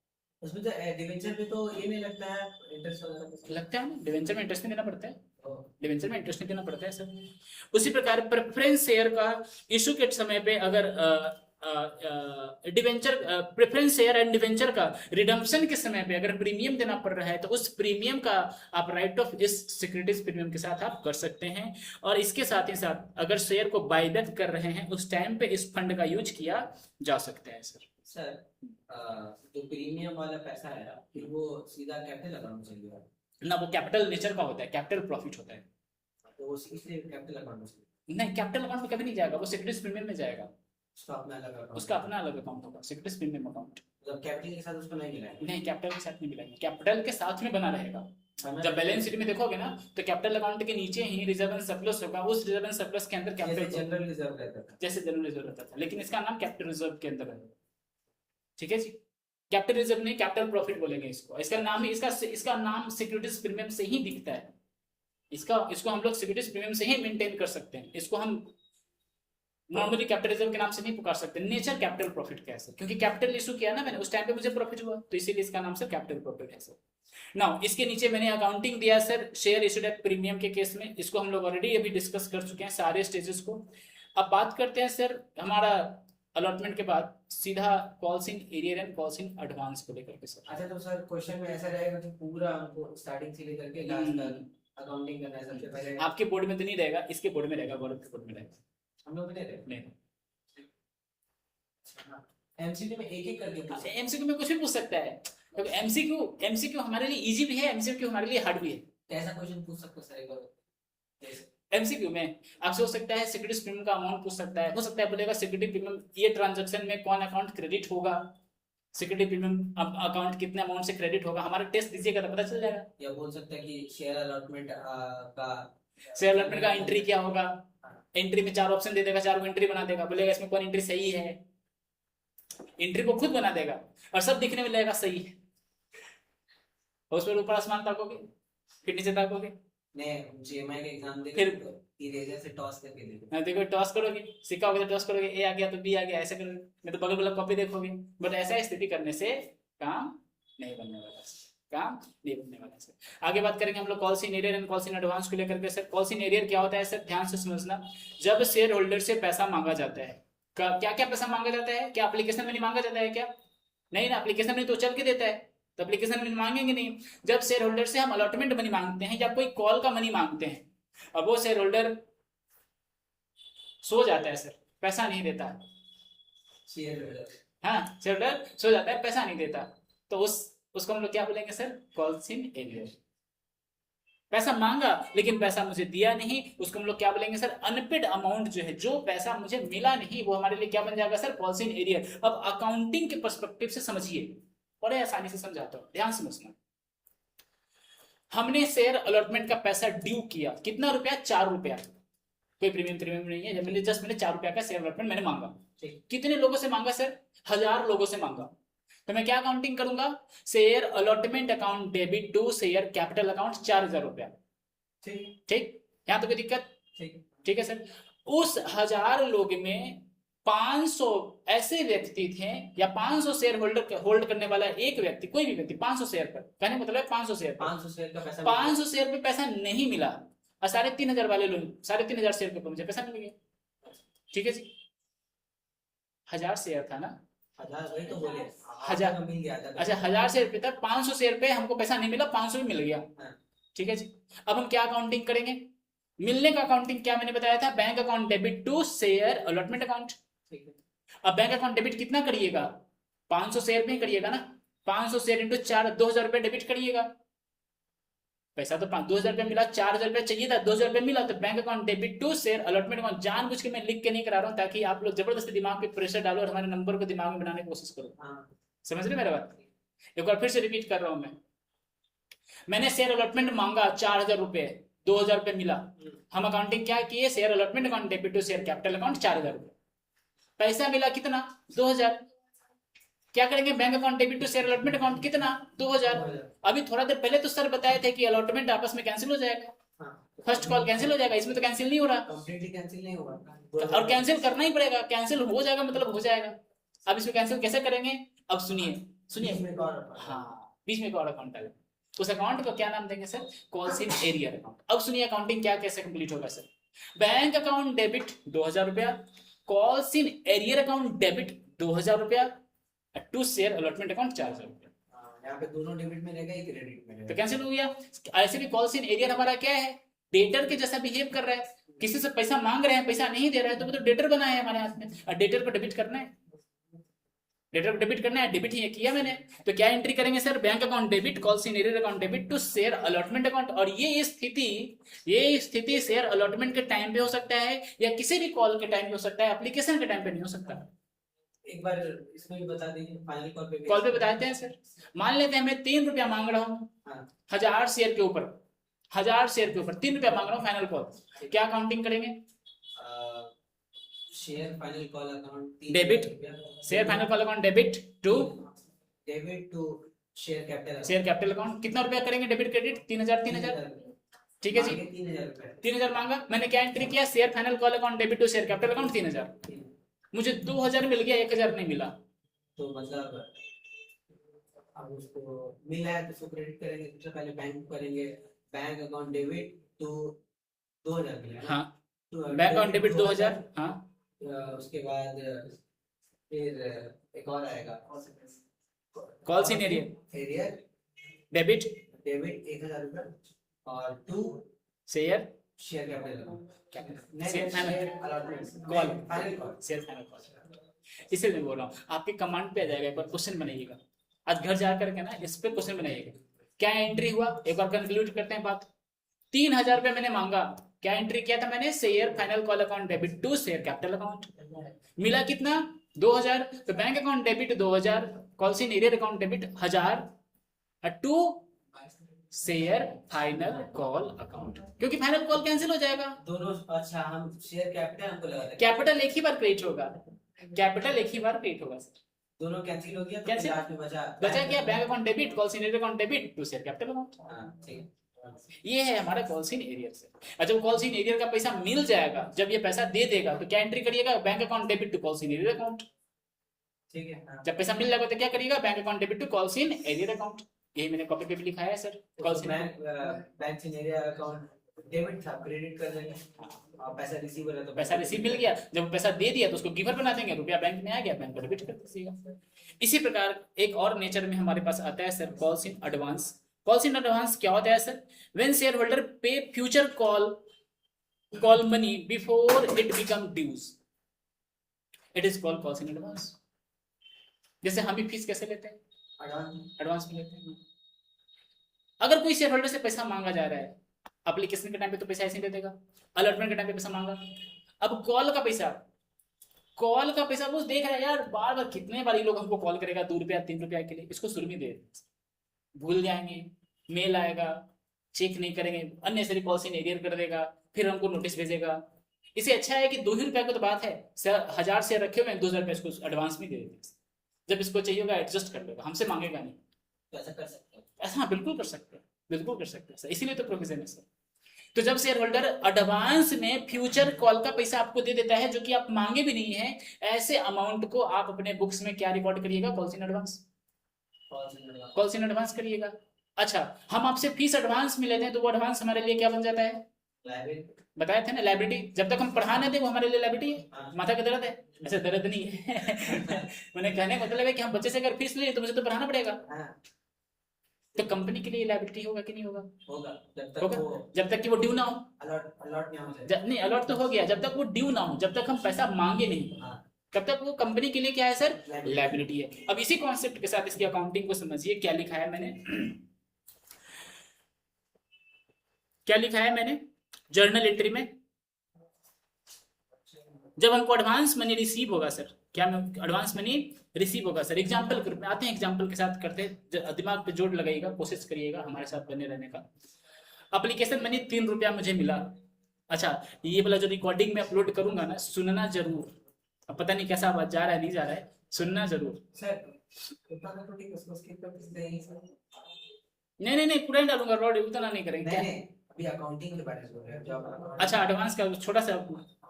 उसमें तो डिबेंचर पे तो ये नहीं लगता है इंटरेस्ट वगैरह। लगता है ना, डिवेंचर में इंटरेस्ट नहीं देना पड़ता है, ओ, डिवेंचर में इंटरेस्ट नहीं देना पड़ता है सर। उसी प्रकार प्रेफरेंस शेयर का इशू के समय पे अगर debenture preference share and debenture का रिडम्पशन के समय पे अगर प्रीमियम देना पड़ रहा है तो उस प्रीमियम का आप राइट ऑफ इस सिक्योरिटीज प्रीमियम के साथ आप कर सकते हैं। और इसके साथ ही साथ अगर शेयर को बायबैक कर रहे हैं उस टाइम पे इस फंड का यूज किया जा सकता है सर। सर जो प्रीमियम वाला पैसा है फिर वो सीधा कैपिटल अकाउंट में चल गया ना, वो कैपिटल नेचर का होता है, कैपिटल प्रॉफिट होता है। तो वो इसलिए कैपिटल अकाउंट में चल गया। नहीं, कैपिटल अकाउंट में कभी नहीं जाएगा, वो सिक्योरिटीज प्रीमियम में जाएगा, उसका अपना अलग अकाउंट, उसका अपना अलग अकाउंट होगा, सिक्योरिटीज प्रीमियम अकाउंट। मतलब कैपिटल के साथ उसको नहीं मिलाएंगे। नहीं, कैपिटल के साथ नहीं मिलाएंगे, कैपिटल के साथ में बना रहेगा। हमें जब बैलेंस शीट में देखोगे ना तो कैपिटल अकाउंट के नीचे ही रिजर्व एंड सरप्लस होगा, उस रिजर्व एंड सरप्लस के अंदर जैसे कैपिटल जनरल रिजर्व रहता था। जैसे जनरल रिजर्व रहता था, लेकिन इसका नाम कैपिटल रिजर्व के अंदर है। ठीक है जी, कैपिटल रिजर्व नहीं, कैपिटल प्रॉफिट बोलेंगे इसको। इसका नाम ही इसका नाम सिक्योरिटीज प्रीमियम से ही दिखता है। इसको हम लोग सिक्योरिटीज प्रीमियम से ही मेंटेन कर सकते हैं, इसको हम नॉर्मली कैपिटल रिजर्व के नाम से नहीं पुकार सकते। नेचर कैपिटल प्रॉफिट का है सर, क्योंकि कैपिटल इशू किया ना मैंने, उस टाइम पे मुझे प्रॉफिट हुआ, तो इसीलिए इसका नाम सर कैपिटल प्रॉफिट है सर। नाउ इसके नीचे मैंने अकाउंटिंग दिया sir share issued at premium के केस में, इसको हम लोग ऑलरेडी अभी डिस्कस कर चुके हैं सारे स्टेजेस को। अब बात करते हैं सर हमारा अलॉटमेंट के बाद सीधा calls in arrear and calls in advance को लेकर के सर। अच्छा, तो सर क्वेश्चन में ऐसा रहेगा कि पूरा हमको स्टार्टिंग से लेकर के लास्ट तक अकाउंटिंग करना है सबसे पहले। आपके बोर्ड में तो नहीं रहेगा, इसके बोर्ड में रहेगा, गौरव के बोर्ड में रहेगा। हम लोग नहीं रहे नहीं, एमसीक्यू में एक एक करके पूछे। एमसीक्यू में कुछ भी पूछ सकता है, क्योंकि एमसीक्यू हमारे लिए इजी भी है, एमसीक्यू हमारे लिए हार्ड भी है। कैसा क्वेश्चन पूछ सकते हो सर एक बार? एमसीक्यू में आपसे हो सकता है सिक्योरिटीज प्रीमियम का अमाउंट पूछ सकता है, हो सकता है बोलेगा सिक्योरिटी प्रीमियम ये ट्रांजैक्शन में कौन अकाउंट क्रेडिट होगा, सिक्योरिटी प्रीमियम अकाउंट कितने अमाउंट से क्रेडिट होगा, हमारा टेस्ट दीजिएगा तो पता चल जाएगा। या बोल सकता है कि शेयर अलॉटमेंट का शेयर अलॉटमेंट का एंट्री क्या होगा, एंट्री में 4 ऑप्शन दे देगा, 4 को एंट्री बना देगा, बोलेगा इसमें कौन एंट्री सही है, एंट्री को खुद बना देगा और सब दिखने में लगेगा सही है। और उस पर ऊपर आसमान ताकोगे, फिर नीचे ताकोगे, नहीं जीएमआई का एग्जाम दे फिर इरेजर से टॉस करके देखो। देखो टॉस करोगे, सिक्का होगा तो टॉस करोगे, ए आ गया तो बी आ गया, ऐसे करोगे, नहीं तो बगल वाला कॉपी देखोगे। बट ऐसा स्थिति करने से काम नहीं बनने वाला, काम नहीं बनने वाला सर। आगे बात करेंगे हम लोग calls in arrear and calls in advance को लेकर के। सर कॉल्स इन एरियर क्या होता है सर, ध्यान से समझना। जब शेयर होल्डर से पैसा मांगा जाता है, क्या क्या पैसा मांगा जाता है, क्या एप्लीकेशन में नहीं मांगा जाता है क्या? नहीं ना, एप्लीकेशन में तो चल के देता है, तो एप्लीकेशन में मांगेंगे नहीं। जब शेयर होल्डर से हम अलॉटमेंट मनी मांगते हैं या कोई कॉल का मनी मांगते हैं, अब वो शेयर होल्डर सो जाता है सर, पैसा नहीं देता, हाँ शेयर होल्डर सो जाता है, पैसा नहीं देता, तो उसको हम लोग क्या बोलेंगे सर, कॉल्स इन एरियर। पैसा मांगा लेकिन पैसा मुझे दिया नहीं, उसको हम लोग क्या बोलेंगे सर, अनपेड अमाउंट जो है, जो पैसा मुझे मिला नहीं, वो हमारे लिए क्या बन जाएगा सर, कॉल्स इन एरियर। अब अकाउंटिंग के पर्सपेक्टिव से समझिए, बड़े आसानी से समझाता हूं, ध्यान समझना। हमने शेयर अलॉटमेंट का पैसा ड्यू किया, कितना रुपया, 4 रुपया, कोई प्रीमियम नहीं है, मैंने 4 रुपया का शेयर अलॉटमेंट मैंने मांगा। कितने लोगों से मांगा सर, 1000 लोगों से मांगा। तो मैं क्या अकाउंटिंग करूंगा, share allotment account debit to share capital account 4000 रुपया। ठीक, यहां तो कोई दिक्कत? ठीक है सर। उस 1000 लोग में 500 ऐसे व्यक्ति थे, या 500 शेयर होल्ड करने वाला एक व्यक्ति, कोई भी व्यक्ति 500 शेयर पर, कहने मतलब 500 शेयर का पैसा, 500 शेयर पे पैसा नहीं मिला, और 3500 वाले लोग 3500 शेयर पे मुझे पैसा मिल गया। ठीक है जी, 1000 शेयर था ना, 1000 वही तो बोले, 1000 मिल गया था। अच्छा 1000 शेयर पे था, 500 शेयर पे हमको पैसा नहीं मिला, 500 भी मिल गया। ठीक है जी, अब हम क्या अकाउंटिंग करेंगे, मिलने का अकाउंटिंग क्या मैंने बताया था, bank account debit to share allotment account. अब बैंक अकाउंट डेबिट कितना करिएगा, 500 शेयर पे ही करिएगा ना, 500 शेयर इंटू 4, 2000 रुपये डेबिट करिएगा। पैसा तो 2000 रुपये मिला, 4000 रुपये चाहिए था, 2000 रुपये मिला, तो bank account debit to share allotment account. जानबूझ के मैं लिख के नहीं करा रहा हूँ ताकि आप लोग जबरदस्ती दिमाग पे प्रेशर डालो और हमारे नंबर को दिमाग में बनाने की कोशिश करो। समझ रहे मेरा बात? एक बार फिर से रिपीट कर रहा हूं मैंने शेयर अलॉटमेंट मांगा 4000 रुपये, 2000 रुपये मिला, हम अकाउंटिंग क्या किए, share allotment account debit to share capital account 4000 रुपये। पैसा मिला कितना, 2000, क्या करेंगे, bank account debit to share allotment account कितना 2000। अभी थोड़ा देर पहले तो सर बताए थे कि अलॉटमेंट आपस में कैंसिल हो जाएगा, फर्स्ट कॉल कैंसिल हो जाएगा, इसमें तो कैंसिल नहीं हो रहा, कंप्लीटली कैंसिल नहीं हुआ और कैंसिल करना ही पड़ेगा, कैंसिल हो जाएगा मतलब हो जाएगा। अब इसको कैंसिल कैसे करेंगे, अब सुनिए सुनिए, हाँ बीच में एक और अकाउंट है, उस अकाउंट को क्या नाम देंगे sir, calls in arrear account. अब सुनिए अकाउंटिंग क्या कैसे कंप्लीट होगा सर, बैंक अकाउंट डेबिट 2000 रुपया, calls in arrear account debit 2000 रुपया, टू शेयर अलॉटमेंट अकाउंट 4000 रुपया। यहाँ पे दोनों डेबिट में रहेगा, एक क्रेडिट में तो रहेगा। कैंसिल हो गया। ऐसे भी कॉल्स इन एरियर हमारा क्या है, डेटर के जैसा बिहेव कर रहा है, किसी से पैसा मांग रहे हैं पैसा नहीं दे रहा है तो वो तो डेटर बना है हमारे हाथ में, और डेटर को डेबिट करना है, डेटर को डेबिट करना है, डेबिट ही किया मैंने, तो क्या एंट्री करेंगे sir, bank account debit, calls in arrear account debit to share allotment account. और ये स्थिति शेयर अलॉटमेंट के टाइम पे हो सकता है या किसी भी कॉल के टाइम पे हो सकता है, एप्लीकेशन के टाइम पे नहीं हो सकता। एक बार इसमें भी बता दीजिए, फाइनल कॉल पे बताते हैं सर, मान लेते हैं मैं 3 रुपया मांग रहा हूँ, हाँ। 1000 शेयर के ऊपर, 1000 शेयर के ऊपर 3 रुपया मांग रहा हूँ फाइनल कॉल, क्या काउंटिंग करेंगे, share final call account debit, share final call account debit to share capital account, कितना रुपया करेंगे डेबिट क्रेडिट, 3000, ठीक है जी, 3000 मांगा, मैंने क्या एंट्री किया, share final call account debit to share capital account 3000, मुझे 2000 मिल गया, 1000 नहीं मिला, तो मतलब अब उसको मिला है तो उसको क्रेडिट करेंगे, सबसे पहले बैंक करेंगे, बैंक अकाउंट डेबिट टू 2000 मिला, हाँ बैंक अकाउंट डेबिट 2000, हाँ उसके बाद फिर एक और आएगा, कॉल्स इन एरियर डेबिट 1000 रुपये और to share share capital share final call, इसे मैं बोल रहा हूँ आपके कमांड पे आ जाएगा, एक बार क्वेश्चन बनाइएगा, आज घर जा करके ना इस पे क्वेश्चन बनाइएगा, क्या एंट्री हुआ, एक बार कंक्लूड करते हैं बात। 3000 रुपये मैंने मांगा, क्या एंट्री किया था मैंने, share final call account debit to share capital account, मिला कितना 2000, तो bank account debit 2000, calls in arrear account debit 1000 to share final call account, क्योंकि फाइनल कॉल कैंसिल हो जाएगा, दोनों। अच्छा, हम शेयर कैपिटल हमको लगा था, कैपिटल एक ही बार क्रिएट होगा, कैपिटल एक ही बार क्रिएट होगा सर, दोनों कैंसिल हो गया, तो कैंसिल लास्ट में बचा क्या, bank account debit, calls in arrear account debit to share capital account, हाँ ठीक है। ये है हमारा कॉल्स इन एरियर से। और जब कॉल्स इन एरियर का पैसा मिल जाएगा, जब ये पैसा दे देगा तो क्या एंट्री करिएगा, bank account debit to calls in arrear account, ठीक है, हाँ। जब पैसा मिल जाएगा तो क्या करिएगा, bank account debit to calls in arrear account, यही मैंने कॉपी पे भी लिखा है sir, calls in bank in area account debit था, क्रेडिट कर देंगे, और पैसा रिसीव हो रहा है तो पैसा रिसीव मिल गया, जब पैसा दे दिया तो उसको गिवर बना देंगे, रुपया बैंक में आ गया, बैंक को डेबिट कर दीजिएगा। इसी प्रकार एक और नेचर में हमारे पास आता है sir calls in advance. Calls in advance क्या होता है sir, when share holder pay future call money before it become dues, it is called calls in advance. जैसे हम भी फीस कैसे लेते हैं, एडवांस में लेते हैं। अगर कोई शेयर होल्डर से पैसा मांगा जा रहा है, एप्लीकेशन के टाइम पे तो पैसा ऐसे ही दे देगा, अलॉटमेंट के टाइम पे पैसा मांगा, अब कॉल का पैसा वो देख रहा है यार बार बार कितने बार ये लोग हमको कॉल करेगा 2 रुपया 3 रुपया के लिए, इसको शुरू में दे भूल जाएंगे, मेल आएगा, चेक नहीं करेंगे, अननेसेसरी कॉल्स इन एरियर कर देगा, फिर हमको नोटिस भेजेगा। इससे अच्छा है कि 2 ही रुपया की तो बात है, 1000 शेयर रखे हुए 2000 रुपया इसको एडवांस में दे देते, जब इसको चाहिए होगा एडजस्ट कर लेगा, हमसे मांगेगा नहीं। तो ऐसा कर सकते हैं, ऐसा बिल्कुल कर सकते हैं, बिल्कुल कर सकते हैं सर, इसीलिए तो प्रोविजन है सर। तो जब शेयर होल्डर एडवांस में फ्यूचर कॉल का पैसा आपको दे देता है जो कि आप मांगे भी नहीं है, ऐसे अमाउंट को आप अपने बुक्स में क्या रिकॉर्ड करिएगा, calls in advance, calls in advance करिएगा। अच्छा, हम आपसे फीस एडवांस में लेते हैं तो वो एडवांस हमारे लिए क्या बन जाता है, बताए थे ना लायबिलिटी, जब तक हम पढ़ा नहीं दे वो हमारे लिए लायबिलिटी है, माथा का दर्द है, ऐसे दर्द नहीं है मैंने कहने का मतलब है कि हम बच्चे से अगर फीस ले तो मुझे तो पढ़ाना पड़ेगा, तो कंपनी के लिए लायबिलिटी होगा कि नहीं होगा, होगा जब तक कि वो ड्यू ना हो, अलॉट नहीं हो जाए, नहीं अलॉट तो हो गया, जब तक वो ड्यू ना हो, जब तक हम पैसा मांगे नहीं, तब तक वो कंपनी के लिए क्या है सर, लायबिलिटी है। अब इसी कॉन्सेप्ट के साथ इसकी अकाउंटिंग को समझिए, क्या लिखा है मैंने, क्या लिखा है मैंने जर्नल एंट्री में, जब हमको एडवांस मनी रिसीव होगा सर, क्या एडवांस मनी रिसीव होगा सर, एग्जांपल के रूप में आते हैं, एग्जांपल के साथ करते हैं, दिमाग पे जोर लगाइएगा, कोशिश करिएगा हमारे साथ बने रहने का। एप्लीकेशन मनी 3 रुपया मुझे मिला। अच्छा, ये वाला जो रिकॉर्डिंग में अपलोड करूंगा ना, सुनना जरूर, अब पता नहीं कैसा आवाज जा रहा है नहीं जा रहा है, सुनना जरूर सर। उतना तो ठीक है, उसको skip कर सकते हैं सर। नहीं पूरा ही डालूंगा रॉड, उतना नहीं करेंगे क्या। नहीं, अभी अकाउंटिंग के बारे में बोल रहे हैं, जॉब अकाउंट। अच्छा एडवांस का छोटा सा,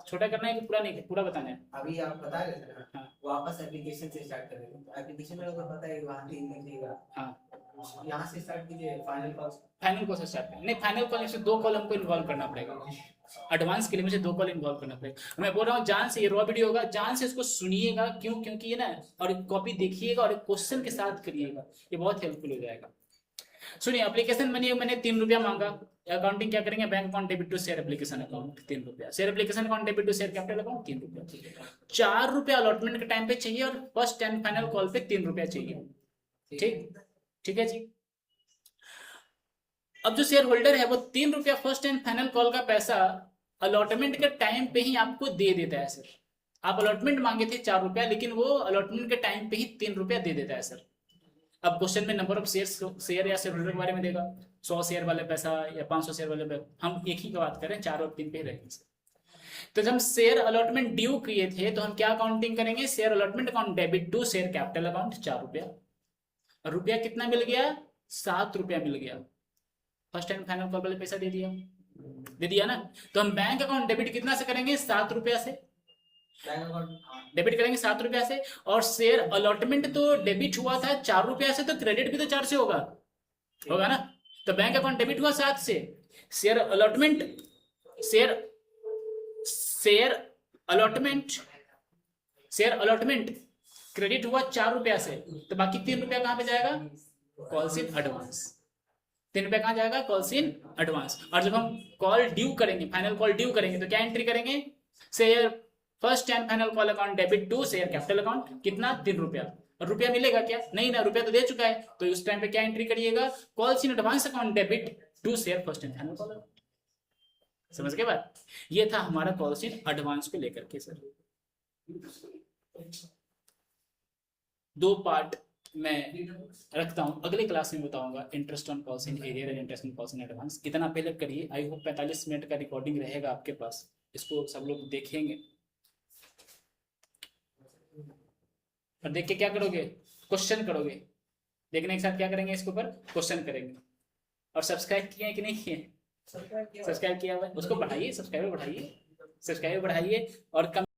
छोटा करना है कि पूरा नहीं, पूरा बताना है। अभी आप बता रहे थे ना, हाँ। वापस एप्लीकेशन से स्टार्ट करेंगे, तो एप्लीकेशन में अगर पता है वहाँ 3 लिखिएगा, हाँ यहाँ से स्टार्ट कीजिए फाइनल कॉस्ट। फाइनल कॉल से स्टार्ट करें, नहीं फाइनल कॉल से 2 कॉलम को इन्वॉल्व करना पड़ेगा, एडवांस के लिए मुझे 2 कॉल इन्वॉल्व करना पड़ेगा। मैं बोल रहा हूँ जान से, ये रॉ वीडियो होगा, जान से इसको सुनिएगा, क्यों, क्योंकि ये ना, और कॉपी देखिएगा और एक क्वेश्चन के साथ करिएगा, ये बहुत हेल्पफुल हो जाएगा। सुनिए, एप्लीकेशन मैंने 3 रुपया मांगा, अकाउंटिंग क्या करेंगे, bank account debit to share application account 3 रुपया, share application account debit to share capital account 3 रुपया, 4 रुपया अलॉटमेंट के टाइम पे चाहिए और फर्स्ट एंड फाइनल कॉल पे 3 रुपया चाहिए। ठीक, ठीक है जी। अब जो शेयर होल्डर है वो 3 रुपया फर्स्ट एंड फाइनल कॉल का पैसा अलॉटमेंट के टाइम पे ही आपको दे देता है सर। आप अलॉटमेंट मांगे थे 4 रुपया, लेकिन वो अलॉटमेंट के टाइम पे ही 3 रुपया दे देता है सर। अब क्वेश्चन में नंबर ऑफ शेयर या शेयर होल्डर के बारे में देगा, 100 शेयर वाले पैसा या 500 शेयर वाले पैसा, हम एक ही का बात करें, 4 और 3 पे रहेंगे सर। तो जब हम शेयर अलॉटमेंट ड्यू किए थे तो हम क्या अकाउंटिंग करेंगे, share allotment account debit to share capital account 4 रुपया, और रुपया कितना मिल गया, 7 रुपया मिल गया, फर्स्ट एंड फाइनल कॉल वाले पैसा दे दिया ना। तो हम बैंक अकाउंट डेबिट कितना से करेंगे, 7 रुपया से डेबिट करेंगे, 7 रुपया से। और शेयर अलॉटमेंट तो डेबिट हुआ था 4 रुपया से, तो क्रेडिट भी तो 4 से होगा ना। तो बैंक अकाउंट डेबिट हुआ 7 से, शेयर अलॉटमेंट क्रेडिट हुआ 4 रुपया से, तो बाकी 3 रुपया कहां पे जाएगा, कॉल्स इन एडवांस। 3 रुपया कहां जाएगा, कॉल्स इन एडवांस। और जब हम कॉल ड्यू करेंगे, फाइनल कॉल ड्यू करेंगे, तो क्या एंट्री करेंगे, share first and final call account debit to share capital account, कितना, 3 रुपया। और रुपया मिलेगा क्या, नहीं ना, रुपया तो दे चुका है, तो उस टाइम पे क्या एंट्री करिएगा, calls in advance account debit to share first and final call. समझ गए बात। ये था हमारा कॉल्स इन एडवांस को लेकर के सर। 2 पार्ट मैं रखता हूं, अगले क्लास में बताऊंगा, interest on calls in arrear and interest on calls in advance. इतना पहले करिए, आई होप 45 मिनट का रिकॉर्डिंग रहेगा आपके पास, इसको सब लोग देखेंगे। और देख के क्या करोगे, क्वेश्चन करोगे, देखने के साथ क्या करेंगे, इसके ऊपर क्वेश्चन करेंगे। और सब्सक्राइब किए कि नहीं किए, सब्सक्राइब किया हुआ है उसको बढ़ाइए, सब्सक्राइबर बढ़ाइए और